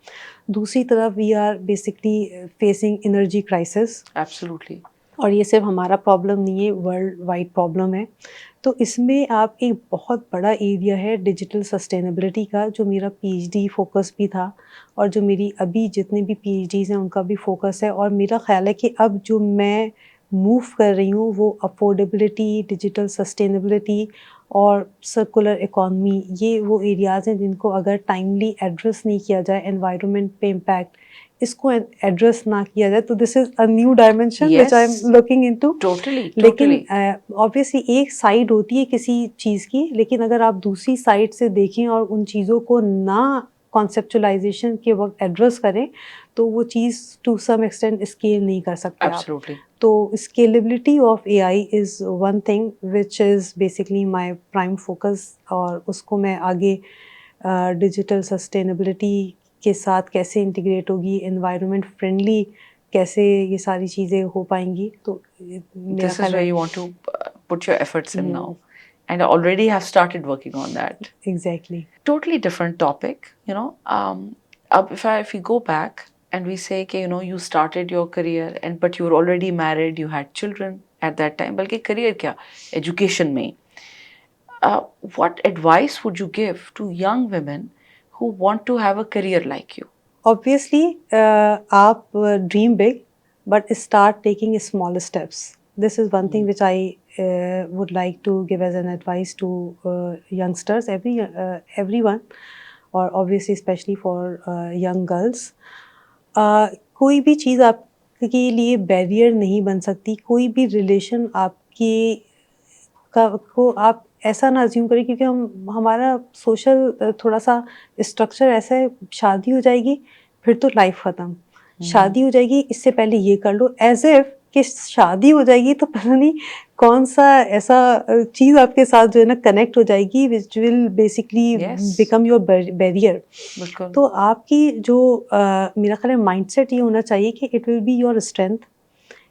دوسری طرف we are basically facing energy crisis. Absolutely. اور یہ صرف ہمارا پرابلم نہیں ہے، ورلڈ وائڈ پرابلم ہے. تو اس میں آپ ایک بہت بڑا ایریا ہے ڈیجیٹل سسٹینیبلٹی کا، جو میرا پی ایچ ڈی فوکس بھی تھا اور جو میری ابھی جتنے بھی پی ایچ ڈیز ہیں ان کا بھی فوکس ہے. اور میرا خیال ہے کہ اب جو میں موو کر رہی ہوں وہ افورڈیبلٹی، ڈیجیٹل سسٹینیبلٹی اور سرکولر اکانومی، یہ وہ ایریاز ہیں جن کو اگر ٹائملی ایڈریس نہیں کیا جائے، انوائرمنٹ پہ امپیکٹ اس کو ایڈریس نہ کیا جائے، تو this is a new dimension which I am looking into. Totally لیکن obviously ایک سائڈ ہوتی ہے کسی چیز کی، لیکن اگر آپ دوسری سائڈ سے دیکھیں اور ان چیزوں کو نہ کانسیپچولائزیشن کے وقت ایڈریس کریں تو وہ چیز ٹو سم ایکسٹینٹ اسکیل نہیں کر سکتے آپ. ایبسلیوٹلی. تو scalability of a I is one thing which is basically my prime focus, اور اس کو میں آگے ڈیجیٹل سسٹینیبلٹی کے ساتھ کیسے انٹیگریٹ ہوگی، انوائرمنٹ فرینڈلی کیسے یہ ساری چیزیں ہو پائیں گی. تو میرا This is خیال where ہے you want to put your efforts in now. And I already have started working on that. Exactly. Totally different topic, you know. If we go back and we say, okay, you know, you started your career but you were already married, you had children at that time. Balki career kya? Education mein. What advice would you give to young women who want to have a career like you? Obviously, آپ dream big but start taking small steps. This is one thing which I would like to give as an advice to youngsters, everyone, or obviously especially for young girls. کوئی بھی چیز آپ کے لیے barrier نہیں بن سکتی. کوئی بھی ریلیشن آپ کو آپ ایسا نہ ازیوم کریں، کیونکہ ہمارا سوشل تھوڑا سا اسٹرکچر ایسا ہے، شادی ہو جائے گی پھر تو لائف ختم، شادی ہو جائے گی اس سے پہلے یہ کر لو، ایز ایف کہ شادی ہو جائے گی تو پتہ نہیں کون سا ایسا چیز آپ کے ساتھ جو ہے نا کنیکٹ ہو جائے گی which will basically become your barrier. تو آپ کی جو میرا خیال ہے مائنڈ سیٹ یہ ہونا چاہیے کہ it will be your strength.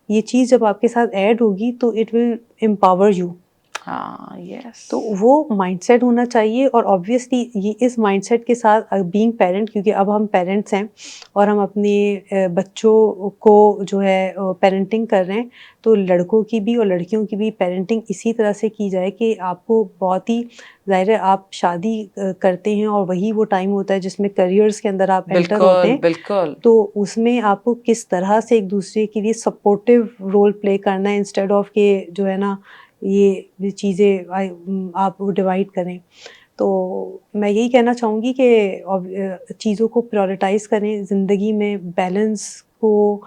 یہ چیز جب آپ کے ساتھ ایڈ ہوگی تو اٹ ول امپاور یو. تو وہ مائنڈ سیٹ ہونا چاہیے. اور آبویسلی یہ اس مائنڈ سیٹ کے ساتھ بینگ پیرنٹ، کیونکہ اب ہم پیرنٹس ہیں اور ہم اپنے بچوں کو جو ہے پیرنٹنگ کر رہے ہیں، تو لڑکوں کی بھی اور لڑکیوں کی بھی پیرنٹنگ اسی طرح سے کی جائے کہ آپ کو بہت ہی ظاہر ہے آپ شادی کرتے ہیں اور وہی وہ ٹائم ہوتا ہے جس میں کریئرس کے اندر آپ انٹر ہوتے ہیں. بالکل. تو اس میں آپ کو کس طرح سے ایک دوسرے کے لیے سپورٹیو رول پلے کرنا ہے انسٹیڈ آف کہ جو ہے نا یہ چیزیں آپ ڈیوائڈ کریں. تو میں یہی کہنا چاہوں گی کہ چیزوں کو پریورٹائز کریں، زندگی میں بیلنس کو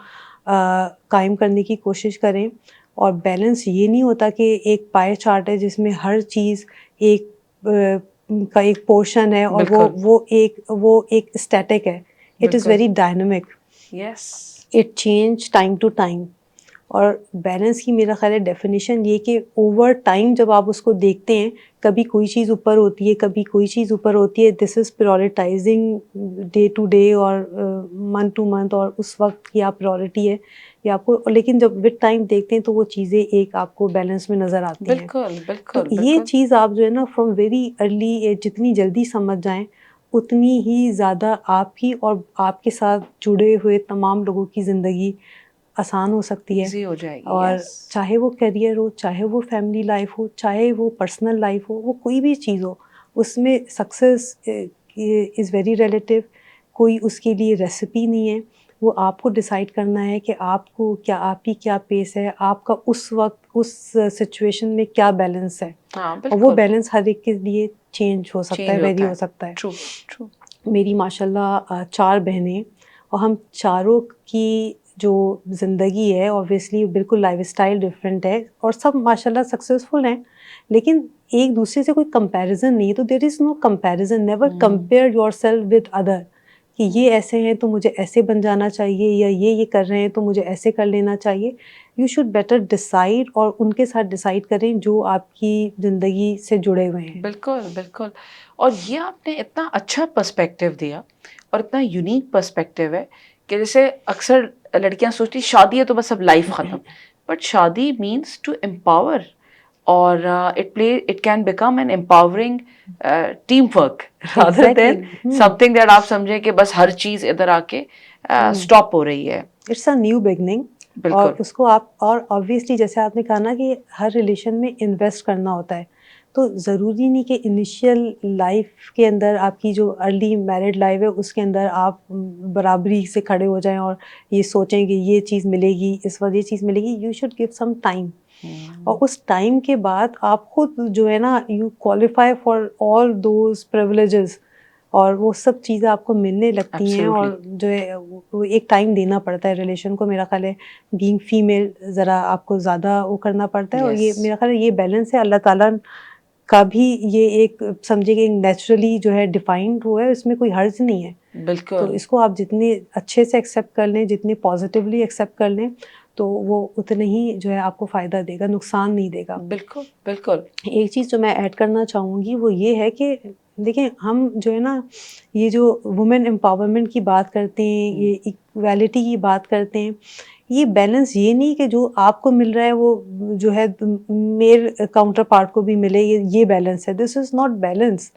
قائم کرنے کی کوشش کریں. اور بیلنس یہ نہیں ہوتا کہ ایک پائے چارٹ ہے جس میں ہر چیز ایک کا ایک پورشن ہے اور وہ ایک اسٹیٹک ہے. It is very dynamic. It change time to time. اور بیلنس کی میرا خیال ہے ڈیفینیشن یہ کہ اوور ٹائم جب آپ اس کو دیکھتے ہیں، کبھی کوئی چیز اوپر ہوتی ہے، کبھی کوئی چیز اوپر ہوتی ہے. This is پریورٹائزنگ day to day اور منتھ ٹو منتھ، اور اس وقت کی آپ پریورٹی ہے یہ آپ کو. لیکن جب وتھ ٹائم دیکھتے ہیں تو وہ چیزیں ایک آپ کو بیلنس میں نظر آتی ہیں. تو یہ چیز آپ جو ہے نا فرام ویری ارلی ایج جتنی جلدی سمجھ جائیں اتنی ہی زیادہ آپ کی اور آپ کے ساتھ جڑے ہوئے تمام لوگوں کی زندگی آسان ہو سکتی ہے. ہو جائے گی. اور چاہے وہ کیریئر ہو، چاہے وہ فیملی لائف ہو، چاہے وہ پرسنل لائف ہو، وہ کوئی بھی چیز ہو، اس میں سکسیز از ویری ریلیٹیو. کوئی اس کے لیے ریسیپی نہیں ہے. وہ آپ کو ڈیسائیڈ کرنا ہے کہ آپ کو کیا، آپ کی کیا پیس ہے، آپ کا اس وقت اس سچویشن میں کیا بیلنس ہے. اور وہ بیلنس ہر ایک کے لیے چینج ہو سکتا ہے، ویری ہو سکتا ہے. میری ماشاء اللہ 4 بہنیں، اور ہم چاروں کی جو زندگی ہے اوبویسلی بالکل لائف اسٹائل ڈفرینٹ ہے، اور سب ماشاء اللہ سکسیزفل ہیں، لیکن ایک دوسرے سے کوئی کمپیریزن نہیں ہے. تو there is no comparison. Never compare yourself with other کہ یہ ایسے ہیں تو مجھے ایسے بن جانا چاہیے, یا یہ کر رہے ہیں تو مجھے ایسے کر لینا چاہیے. یو شوڈ بیٹر ڈیسائڈ, اور ان کے ساتھ ڈیسائڈ کریں جو آپ کی زندگی سے جڑے ہوئے ہیں. بالکل بالکل. اور یہ آپ نے اتنا اچھا پرسپیکٹیو دیا اور اتنا یونیک پرسپیکٹیو ہے کہ جیسے اکثر لڑکیاں سوچتی شادی ہے تو بس اب لائف ختم, بٹ شادی مینس ٹو امپاور, اور it can become an empowering team work rather than some thing that آپ سمجھیں کہ بس ہر چیز ادھر آ کے اسٹاپ ہو رہی ہے. It's a new beginning. اور اس کو آپ, اور آبویسلی جیسے آپ نے کہا نا کہ ہر ریلیشن میں انویسٹ کرنا ہوتا ہے, تو ضروری نہیں کہ انیشیل لائف کے اندر آپ کی جو ارلی میرڈ لائف ہے اس کے اندر آپ برابری سے کھڑے ہو جائیں اور یہ سوچیں کہ یہ چیز ملے گی, اس وقت یہ چیز ملے گی. You should give some time, اور اس ٹائم کے بعد آپ خود جو ہے نا you qualify for all those privileges, اور وہ سب چیزیں آپ کو ملنے لگتی ہیں. اور جو ہے وہ ایک ٹائم دینا پڑتا ہے ریلیشن کو. میرا خیال ہے بینگ فیمیل ذرا آپ کو زیادہ وہ کرنا پڑتا ہے, اور یہ میرا خیال ہے یہ بیلنس ہے اللہ تعالیٰ کا بھی, یہ ایک سمجھے کہ نیچرلی جو ہے ڈیفائنڈ ہوا ہے, اس میں کوئی حرج نہیں ہے. بالکل. تو اس کو آپ جتنے اچھے سے ایکسیپٹ کر لیں, جتنے پازیٹیولی ایکسیپٹ کر لیں, تو وہ اتنے ہی جو ہے آپ کو فائدہ دے گا, نقصان نہیں دے گا. بالکل بالکل. ایک چیز جو میں ایڈ کرنا چاہوں گی وہ یہ ہے کہ دیکھیں ہم جو ہے نا یہ جو وومن امپاورمنٹ کی بات کرتے ہیں, یہ ایکویلٹی کی بات کرتے ہیں, یہ بیلنس یہ نہیں کہ جو آپ کو مل رہا ہے وہ جو ہے میل کاؤنٹر پارٹ کو بھی ملے, یہ بیلنس ہے. This is not balance.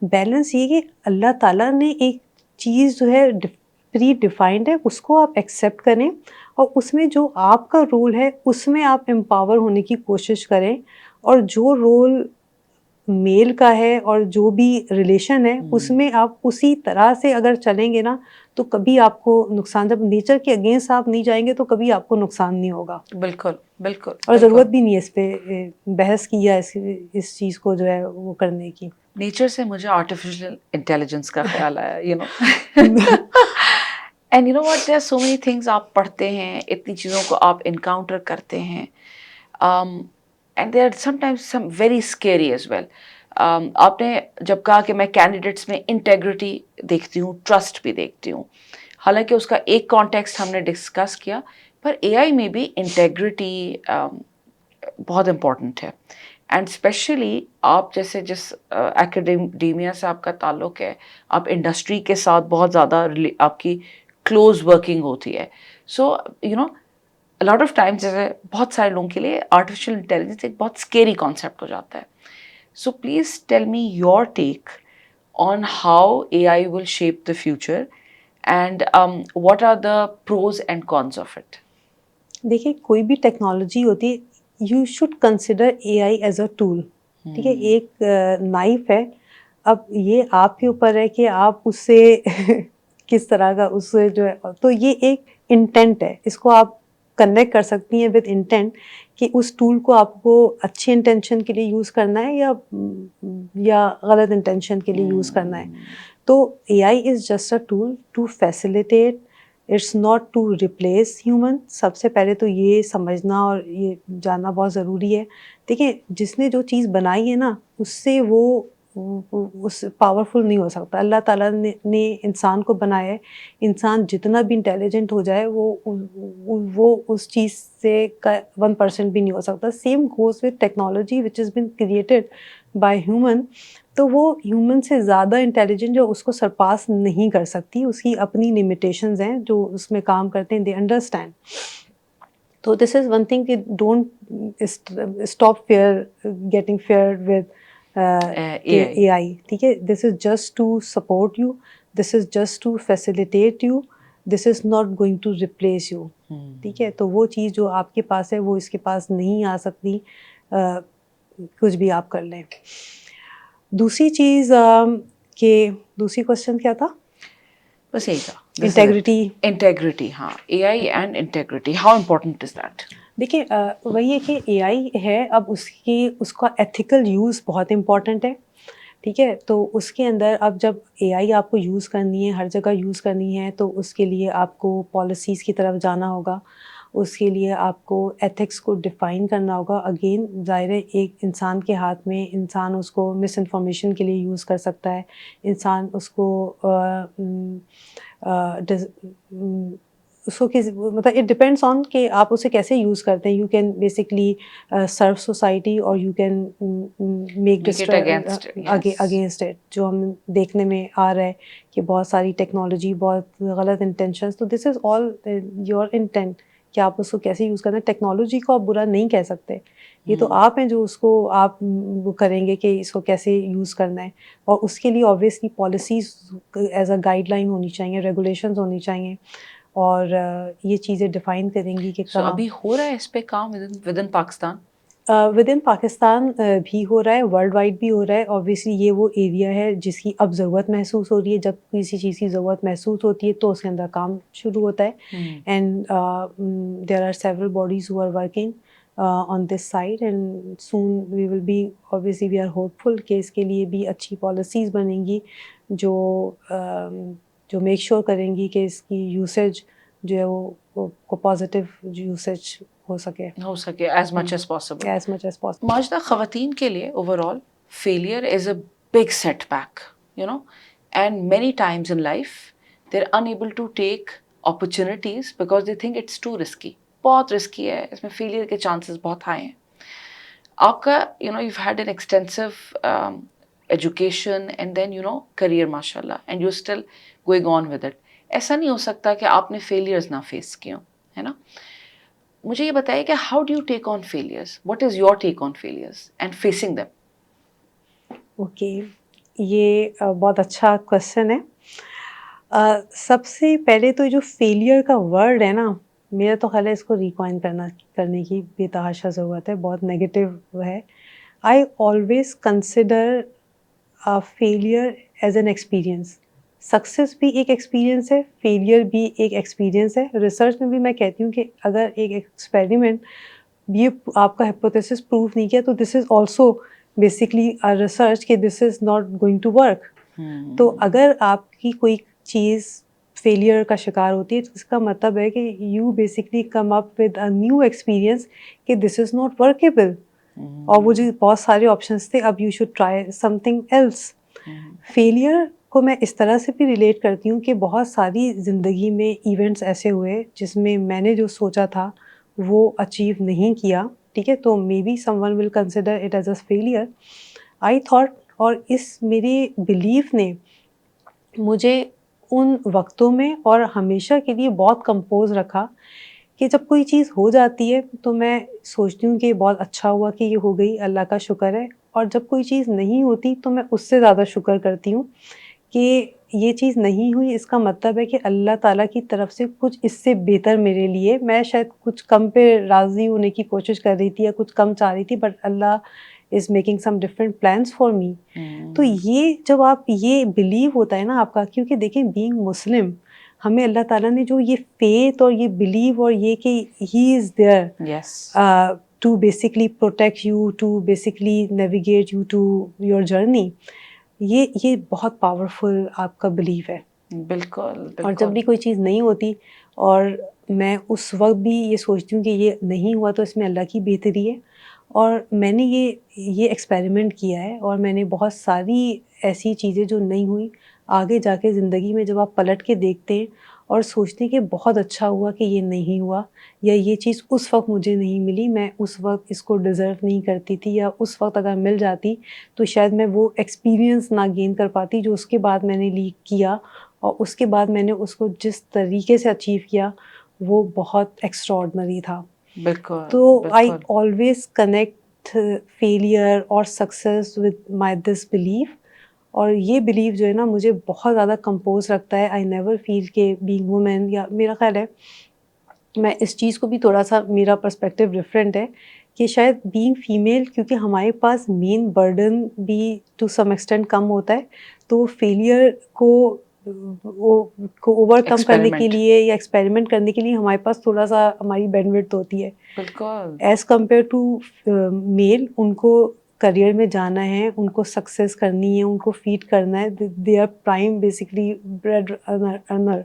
Balance یہ کہ اللہ تعالیٰ نے ایک چیز جو ہے پری ڈیفائنڈ ہے, اس کو آپ ایکسیپٹ کریں, اور اس میں جو آپ کا رول ہے اس میں آپ امپاور ہونے کی کوشش کریں. اور جو رول میل کا ہے اور جو بھی ریلیشن ہے اس میں آپ اسی طرح سے اگر چلیں گے نا تو کبھی آپ کو نقصان, جب نیچر کے اگینسٹ آپ نہیں جائیں گے تو کبھی آپ کو نقصان نہیں ہوگا. بالکل بالکل. اور ضرورت بھی نہیں ہے اس پہ بحث کی یا اس چیز کو جو ہے وہ کرنے کی. نیچر سے مجھے آرٹیفیشیل انٹیلیجنس کا خیال آیا, you know. And you know what, there are so many things آپ پڑھتے ہیں, اتنی چیزوں کو آپ انکاؤنٹر کرتے ہیں, and they are sometimes some very scary as well. آپ نے جب کہا کہ میں کینڈیڈیٹس میں انٹیگریٹی دیکھتی ہوں, ٹرسٹ بھی دیکھتی ہوں, حالانکہ اس کا ایک کانٹیکسٹ ہم نے ڈسکس کیا, پر اے آئی میں بھی انٹیگریٹی بہت امپورٹنٹ ہے. اینڈ اسپیشلی آپ جیسے جس ایکیڈیمیا سے آپ کا تعلق ہے, آپ انڈسٹری کے ساتھ بہت زیادہ آپ کی کلوز ورکنگ ہوتی ہے. So you know lot of times جیسے بہت سارے لوگوں کے لیے آرٹیفیشیل انٹیلیجنس ایک بہت اسکیری کانسیپٹ ہو جاتا ہے. So please tell me your take on how A I will shape the future, and what are the pros and cons of it. دیکھیے کوئی بھی ٹیکنالوجی ہوتی ہے, you should consider A I as a tool. ٹھیک ہے, ایک knife ہے, اب یہ آپ کے اوپر ہے کہ آپ اس سے کس طرح کا اس سے جو ہے, تو یہ ایک انٹینٹ ہے, اس کو آپ کنیکٹ کر سکتی ہیں وتھ انٹینٹ کہ اس ٹول کو آپ کو اچھی انٹینشن کے لیے یوز کرنا ہے یا غلط انٹینشن کے لیے یوز کرنا ہے. تو A I is just a tool to facilitate, it's not to replace human. سب سے پہلے تو یہ سمجھنا اور یہ جاننا بہت ضروری ہے. دیکھیں جس نے جو چیز بنائی ہے نا اس سے وہ اس پاورفل نہیں ہو سکتا. اللہ تعالیٰ نے انسان کو بنایا ہے, انسان جتنا بھی انٹیلیجنٹ ہو جائے وہ اس چیز سے 1% بھی نہیں ہو سکتا. Same goes with technology which is been created by human. تو وہ ہیومن سے زیادہ انٹیلیجنٹ جو اس کو سرپاس نہیں کر سکتی, اس کی اپنی لمیٹیشنز ہیں جو اس میں کام کرتے ہیں, دے انڈرسٹینڈ. تو دس از ون تھنگ کہ don't stop getting fear with A I. ٹھیک ہے, this is just to support you, this is just to facilitate you, this is not going to replace you. ٹھیک ہے, تو وہ چیز جو آپ کے پاس ہے وہ اس کے پاس نہیں آ سکتی, کچھ بھی آپ کر لیں. دوسری چیز کہ دوسری کوشچن کیا تھا؟ بس یہی تھا, انٹیگریٹی. ہاں, A I and integrity, how important is that? دیکھیں وہی ہے کہ اے آئی ہے, اب اس کا ایتھیکل یوز بہت امپورٹنٹ ہے. ٹھیک ہے, تو اس کے اندر اب جب اے آئی آپ کو یوز کرنی ہے, ہر جگہ یوز کرنی ہے, تو اس کے لیے آپ کو پالیسیز کی طرف جانا ہوگا. اس کے لیے آپ کو ایتھکس کو ڈیفائن کرنا ہوگا. اگین ظاہر ہے ایک انسان کے ہاتھ میں، انسان اس کو مس انفارمیشن کے لیے یوز کر سکتا ہے، انسان اس کو اس کو مطلب اٹ ڈپینڈس آن کہ آپ اسے کیسے یوز کرتے ہیں. You can basically serve society اور you can make it against it, yes. Against it, جو ہم دیکھنے میں آ رہا ہے کہ بہت ساری ٹیکنالوجی، بہت غلط انٹینشنس. تو this is all your intent کہ آپ اس کو کیسے یوز کرنا ہے. ٹیکنالوجی کو آپ برا نہیں کہہ سکتے، یہ تو آپ ہیں جو اس کو آپ وہ کریں گے کہ اس کو کیسے یوز کرنا ہے. اور اس کے لیے obviously policies as a guide line ہونی چاہیے، ریگولیشنز ہونی چاہیے، اور یہ چیزیں ڈیفائن کریں گی کہ So ابھی ہو رہا ہے اس پہ کام within Pakistan? Within Pakistan بھی ہو رہا ہے، ورلڈ وائڈ بھی ہو رہا ہے. اوبویسلی یہ وہ ایریا ہے جس کی اب ضرورت محسوس ہو رہی ہے. جب کسی چیز کی ضرورت محسوس ہوتی ہے تو اس کے اندر کام شروع ہوتا ہے. And there are several bodies who are working on this side, and soon we will be obviously we are hopeful کہ اس کے لیے بھی اچھی پالیسیز بنیں گی جو میک شیور کریں گی کہ اس کی یوسیج جو ہے وہ پازیٹیو یوسیج ہو سکے as much as possible. As much as possible. Majida, خواتین کے لیے overall failure is a big setback, you know, and many times in life they are unable to take opportunities because they think it's too risky. بہت risky ہے، اس میں failure کے chances بہت high ہیں. آپ کا you know you had an extensive education and then you know career ماشاء اللہ، and you still going on with it. ایسا نہیں ہو سکتا کہ آپ نے فیلئرز نہ فیس کیے ہوں، ہے نا. مجھے یہ بتائیے کہ how do you take on failures, what is your take on failures and facing them? Okay, یہ بہت اچھا کوشچن ہے. سب سے پہلے تو جو فیلئر کا ورڈ ہے نا، میرا تو خیال ہے اس کو ریکوائن کرنے کی بے تحاشا ضرورت ہے، بہت نگیٹو ہے. I always consider failure as an experience. Success بھی ایک ایکسپیرئنس ہے، فیلئر بھی ایک ایکسپیرئنس ہے. ریسرچ میں بھی میں کہتی ہوں کہ اگر ایک ایکسپیریمنٹ یہ آپ کا ہائپوتھیسس پروو نہیں کیا تو this is also basically research کہ this is not going to work. تو اگر آپ کی کوئی چیز فیلئر کا شکار ہوتی ہے تو اس کا مطلب ہے کہ you basically come up with a new experience کہ دس از ناٹ ورکیبل، اور وہ جو بہت سارے آپشنس تھے، اب you should try something else. Failure کو میں اس طرح سے بھی ریلیٹ کرتی ہوں کہ بہت ساری زندگی میں ایونٹس ایسے ہوئے جس میں میں نے جو سوچا تھا وہ اچیو نہیں کیا، ٹھیک ہے، تو maybe someone will consider it as a failure. I thought, اور اس میرے بلیف نے مجھے ان وقتوں میں اور ہمیشہ کے لیے بہت کمپوز رکھا کہ جب کوئی چیز ہو جاتی ہے تو میں سوچتی ہوں کہ بہت اچھا ہوا کہ یہ ہو گئی، اللہ کا شکر ہے. اور جب کوئی چیز نہیں ہوتی تو میں اس سے زیادہ شکر کرتی ہوں کہ یہ چیز نہیں ہوئی. اس کا مطلب ہے کہ اللہ تعالیٰ کی طرف سے کچھ اس سے بہتر میرے لیے، میں شاید کچھ کم پہ راضی ہونے کی کوشش کر رہی تھی یا کچھ کم چاہ رہی تھی، but Allah is making some different plans for me. تو یہ جب آپ یہ بلیو ہوتا ہے نا آپ کا، کیونکہ دیکھیں بینگ مسلم ہمیں اللہ تعالیٰ نے جو یہ فیتھ اور یہ بلیو اور یہ کہ he is there to basically protect you, to basically navigate you to your journey, یہ بہت پاورفل آپ کا بلیف ہے. بالکل. اور جب بھی کوئی چیز نہیں ہوتی اور میں اس وقت بھی یہ سوچتی ہوں کہ یہ نہیں ہوا تو اس میں اللہ کی بہتری ہے. اور میں نے یہ ایکسپیریمنٹ کیا ہے، اور میں نے بہت ساری ایسی چیزیں جو نہیں ہوئیں آگے جا کے زندگی میں جب آپ پلٹ کے دیکھتے ہیں اور سوچتے ہیں کہ بہت اچھا ہوا کہ یہ نہیں ہوا، یا یہ چیز اس وقت مجھے نہیں ملی، میں اس وقت اس کو ڈیزرو نہیں کرتی تھی، یا اس وقت اگر مل جاتی تو شاید میں وہ ایکسپیرئنس نہ گین کر پاتی جو اس کے بعد میں نے کیا، اور اس کے بعد میں نے اس کو جس طریقے سے اچیو کیا وہ بہت ایکسٹراڈنری تھا. بالکل. تو آئی آلویز کنیکٹ فیلئر اور success with my this belief. اور یہ بلیف جو ہے نا مجھے بہت زیادہ کمپوز رکھتا ہے. آئی نیور فیل کہ بینگ وومین، یا میرا خیال ہے میں اس چیز کو بھی تھوڑا سا میرا پرسپیکٹیو ڈفرینٹ ہے کہ شاید بینگ فیمیل، کیونکہ ہمارے پاس مین برڈن بھی ٹو سم ایکسٹینٹ کم ہوتا ہے، تو فیلئر کو اوور کم کرنے کے لیے یا ایکسپیریمنٹ کرنے کے لیے ہمارے پاس تھوڑا سا ہماری بینڈ وڈتھ ہوتی ہے. بالکل. ایز کمپیئر ٹو میل، ان کو کریئر میں جانا ہے، ان کو سکسیز کرنی ہے، ان کو فیڈ کرنا ہے، they are prime basically bread earner.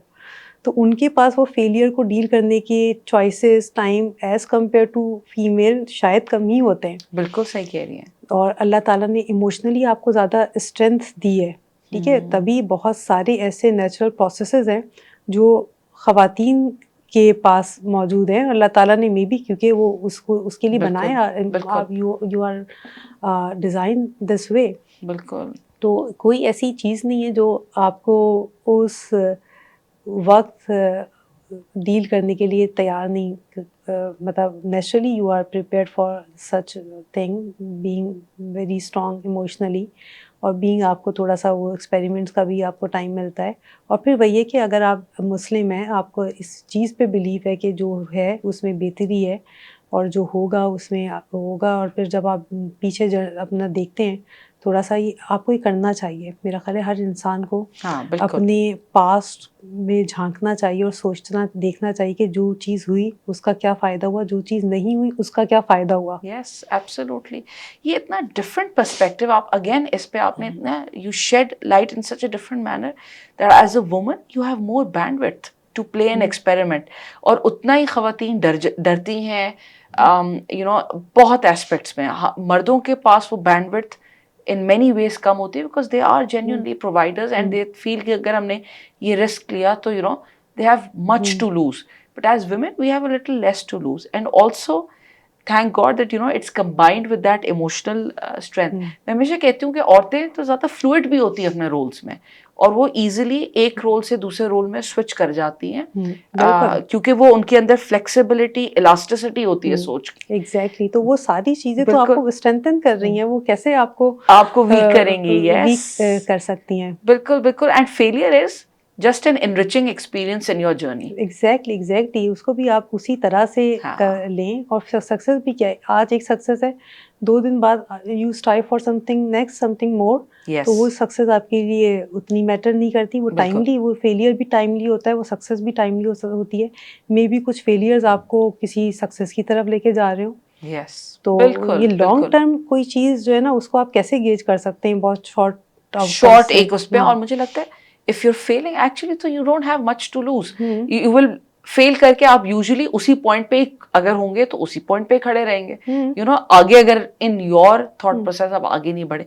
تو ان کے پاس وہ فیلئر کو ڈیل کرنے کے choices time as compare to female شاید کم ہی ہوتے ہیں. بالکل صحیح کہہ رہی ہیں. اور اللہ تعالیٰ نے ایموشنلی آپ کو زیادہ اسٹرینتھ دی ہے, ٹھیک ہے, تبھی بہت سارے ایسے نیچرل پروسیسز ہیں جو خواتین کے پاس موجود ہیں. اللہ تعالیٰ نے مے بی کیونکہ وہ اس کے لیے بنایا, یو آر ڈیزائن دس وے. بالکل. تو کوئی ایسی چیز نہیں ہے جو آپ کو اس وقت ڈیل کرنے کے لیے تیار نہیں, مطلب naturally you are prepared for such thing, being very strong emotionally, اور بینگ آپ کو تھوڑا سا وہ ایکسپیریمنٹس کا بھی آپ کو ٹائم ملتا ہے. اور پھر وہی ہے کہ اگر آپ مسلم ہیں, آپ کو اس چیز پہ بلیو ہے کہ جو ہے اس میں بہتری ہے اور جو ہوگا اس میں ہوگا. اور پھر جب آپ پیچھے اپنا دیکھتے ہیں تھوڑا سا, یہ آپ کو یہ کرنا چاہیے. میرا خیال ہے ہر انسان کو اپنے پاسٹ میں جھانکنا چاہیے اور سوچنا دیکھنا چاہیے کہ جو چیز ہوئی اس کا کیا فائدہ ہوا, جو چیز نہیں ہوئی اس کا کیا فائدہ ہوا. Yes absolutely. یہ اتنا ڈفرینٹ پرسپیکٹیو آپ اگین اس پہ آپ نے اتنا you shed light in such a different manner that as a woman you have more bandwidth to play and experiment. اور اتنا ہی خواتین ڈرتی ہیں بہت ایسپیکٹس میں. مردوں کے پاس وہ bandwidth in many ways کم ہوتی ہے because they are genuinely providers and they feel کہ اگر ہم نے یہ رسک لیا تو they have much to lose. But as women we have a little less to lose, and also thank God that it's combined with that emotional strength. میں ہمیشہ کہتی ہوں کہ عورتیں تو زیادہ فلوئڈ بھی ہوتی ہیں اپنے رولس میں, اور وہ ایزیلی ایک رول سے دوسرے رول میں سوئچ کر جاتی ہیں کیونکہ وہ ان کے اندر فلیکسیبلٹی الاسٹیسٹی ہوتی ہے سوچ کی. ایگزیکٹلی. تو وہ ساری چیزیں تو آپ کو اسٹرینتھن کر رہی ہیں, وہ کیسے آپ کو ویک کریں گی. ویک کر سکتی ہیں. بالکل بالکل. And failure is just an enriching experience in your journey. Exactly. اس کو بھی آپ اسی طرح سے لیں. اور سکسیز بھی کیا ہے, آج ایک سکسیز ہے, 2 دن بعد you strive for some thing next, some thing more. تو وہ سکسیز آپ کے لیے اتنی میٹر نہیں کرتی. وہ ٹائملی, وہ فیلئر بھی ٹائملی ہوتا ہے, وہ سکسیز بھی ٹائملی ہوتی ہے. مے بی کچھ فیلئرز آپ کو کسی سکسیز کی طرف لے کے جا رہے ہوں. تو یہ لانگ ٹرم کوئی چیز جو ہے نا اس کو آپ کیسے گیج کر سکتے ہیں بہت شارٹ ایک اس پہ. اور مجھے لگتا ہے if you're failing actually تو you don't have much to lose. You will فیل کر کے آپ یوزلی اسی پوائنٹ پہ اگر ہوں گے تو اسی پوائنٹ پہ کھڑے رہیں گے. آگے اگر ان یور تھاٹ پروسیس آپ آگے نہیں بڑھے.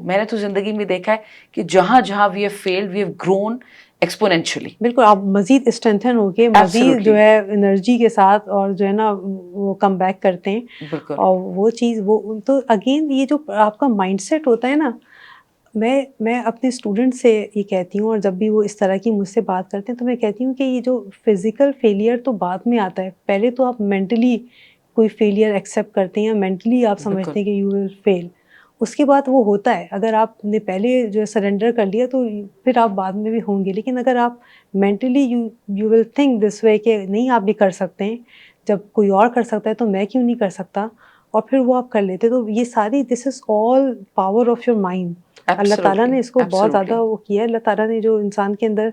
میں نے تو زندگی میں دیکھا ہے کہ جہاں we have field we have grown exponentially. بالکل. آپ مزید اسٹرینتھن ہو کے مزید جو ہے انرجی کے ساتھ اور جو ہے نا وہ کم بیک کرتے ہیں. بالکل. اور وہ چیز وہ تو اگین یہ جو آپ کا مائنڈ سیٹ ہوتا ہے نا, میں اپنے اسٹوڈنٹ سے یہ کہتی ہوں, اور جب بھی وہ اس طرح کی مجھ سے بات کرتے ہیں تو میں کہتی ہوں کہ یہ جو فزیکل فیلئر تو بعد میں آتا ہے, پہلے تو آپ مینٹلی کوئی فیلئر ایکسیپٹ کرتے ہیں, مینٹلی آپ سمجھتے ہیں کہ یو ول فیل. اس کے بعد وہ ہوتا ہے. اگر آپ نے پہلے جو ہے سرنڈر کر لیا تو پھر آپ بعد میں بھی ہوں گے. لیکن اگر آپ mentally you will think this way کہ نہیں آپ بھی کر سکتے ہیں, جب کوئی اور کر سکتا ہے تو میں کیوں نہیں کر سکتا, اور پھر وہ آپ کر لیتے. تو یہ ساری دس از آل پاور آف یور مائنڈ. اللہ تعالیٰ نے اس کو بہت زیادہ وہ کیا ہے. اللہ تعالیٰ نے جو انسان کے اندر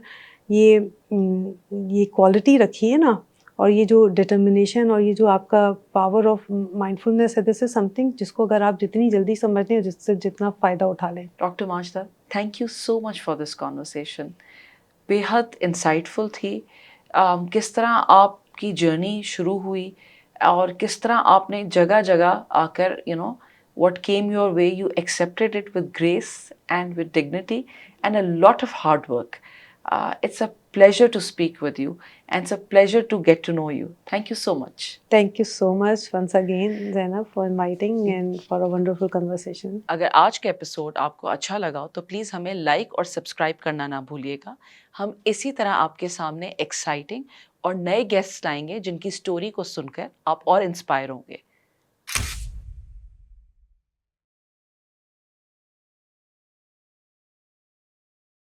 یہ کوالٹی رکھی ہے نا, اور یہ جو ڈٹرمنیشن اور یہ جو آپ کا پاور آف مائنڈفلنس ہے, دس از سم تھنگ جس کو اگر آپ جتنی جلدی سمجھتے ہیں جس سے جتنا فائدہ اٹھا لیں. Doctor Majida, thank you so much for this conversation. بے حد انسائٹفل تھی. کس طرح آپ کی جرنی شروع ہوئی اور کس طرح آپ نے جگہ جگہ آ کر what came your way, you accepted it with grace and with dignity and a lot of hard work. It's a pleasure to speak with you and it's a pleasure to get to know you. Thank you so much. Thank you so much once again, Zainab, for inviting and for a wonderful conversation. اگر آج کا episode آپ کو اچھا لگا ہو تو please ہمیں like اور سبسکرائب کرنا نہ بھولیے گا. ہم اسی طرح آپ کے سامنے ایکسائٹنگ اور نئے گیسٹ لائیں گے جن کی اسٹوری کو سن کر آپ اور انسپائر ہوں گے.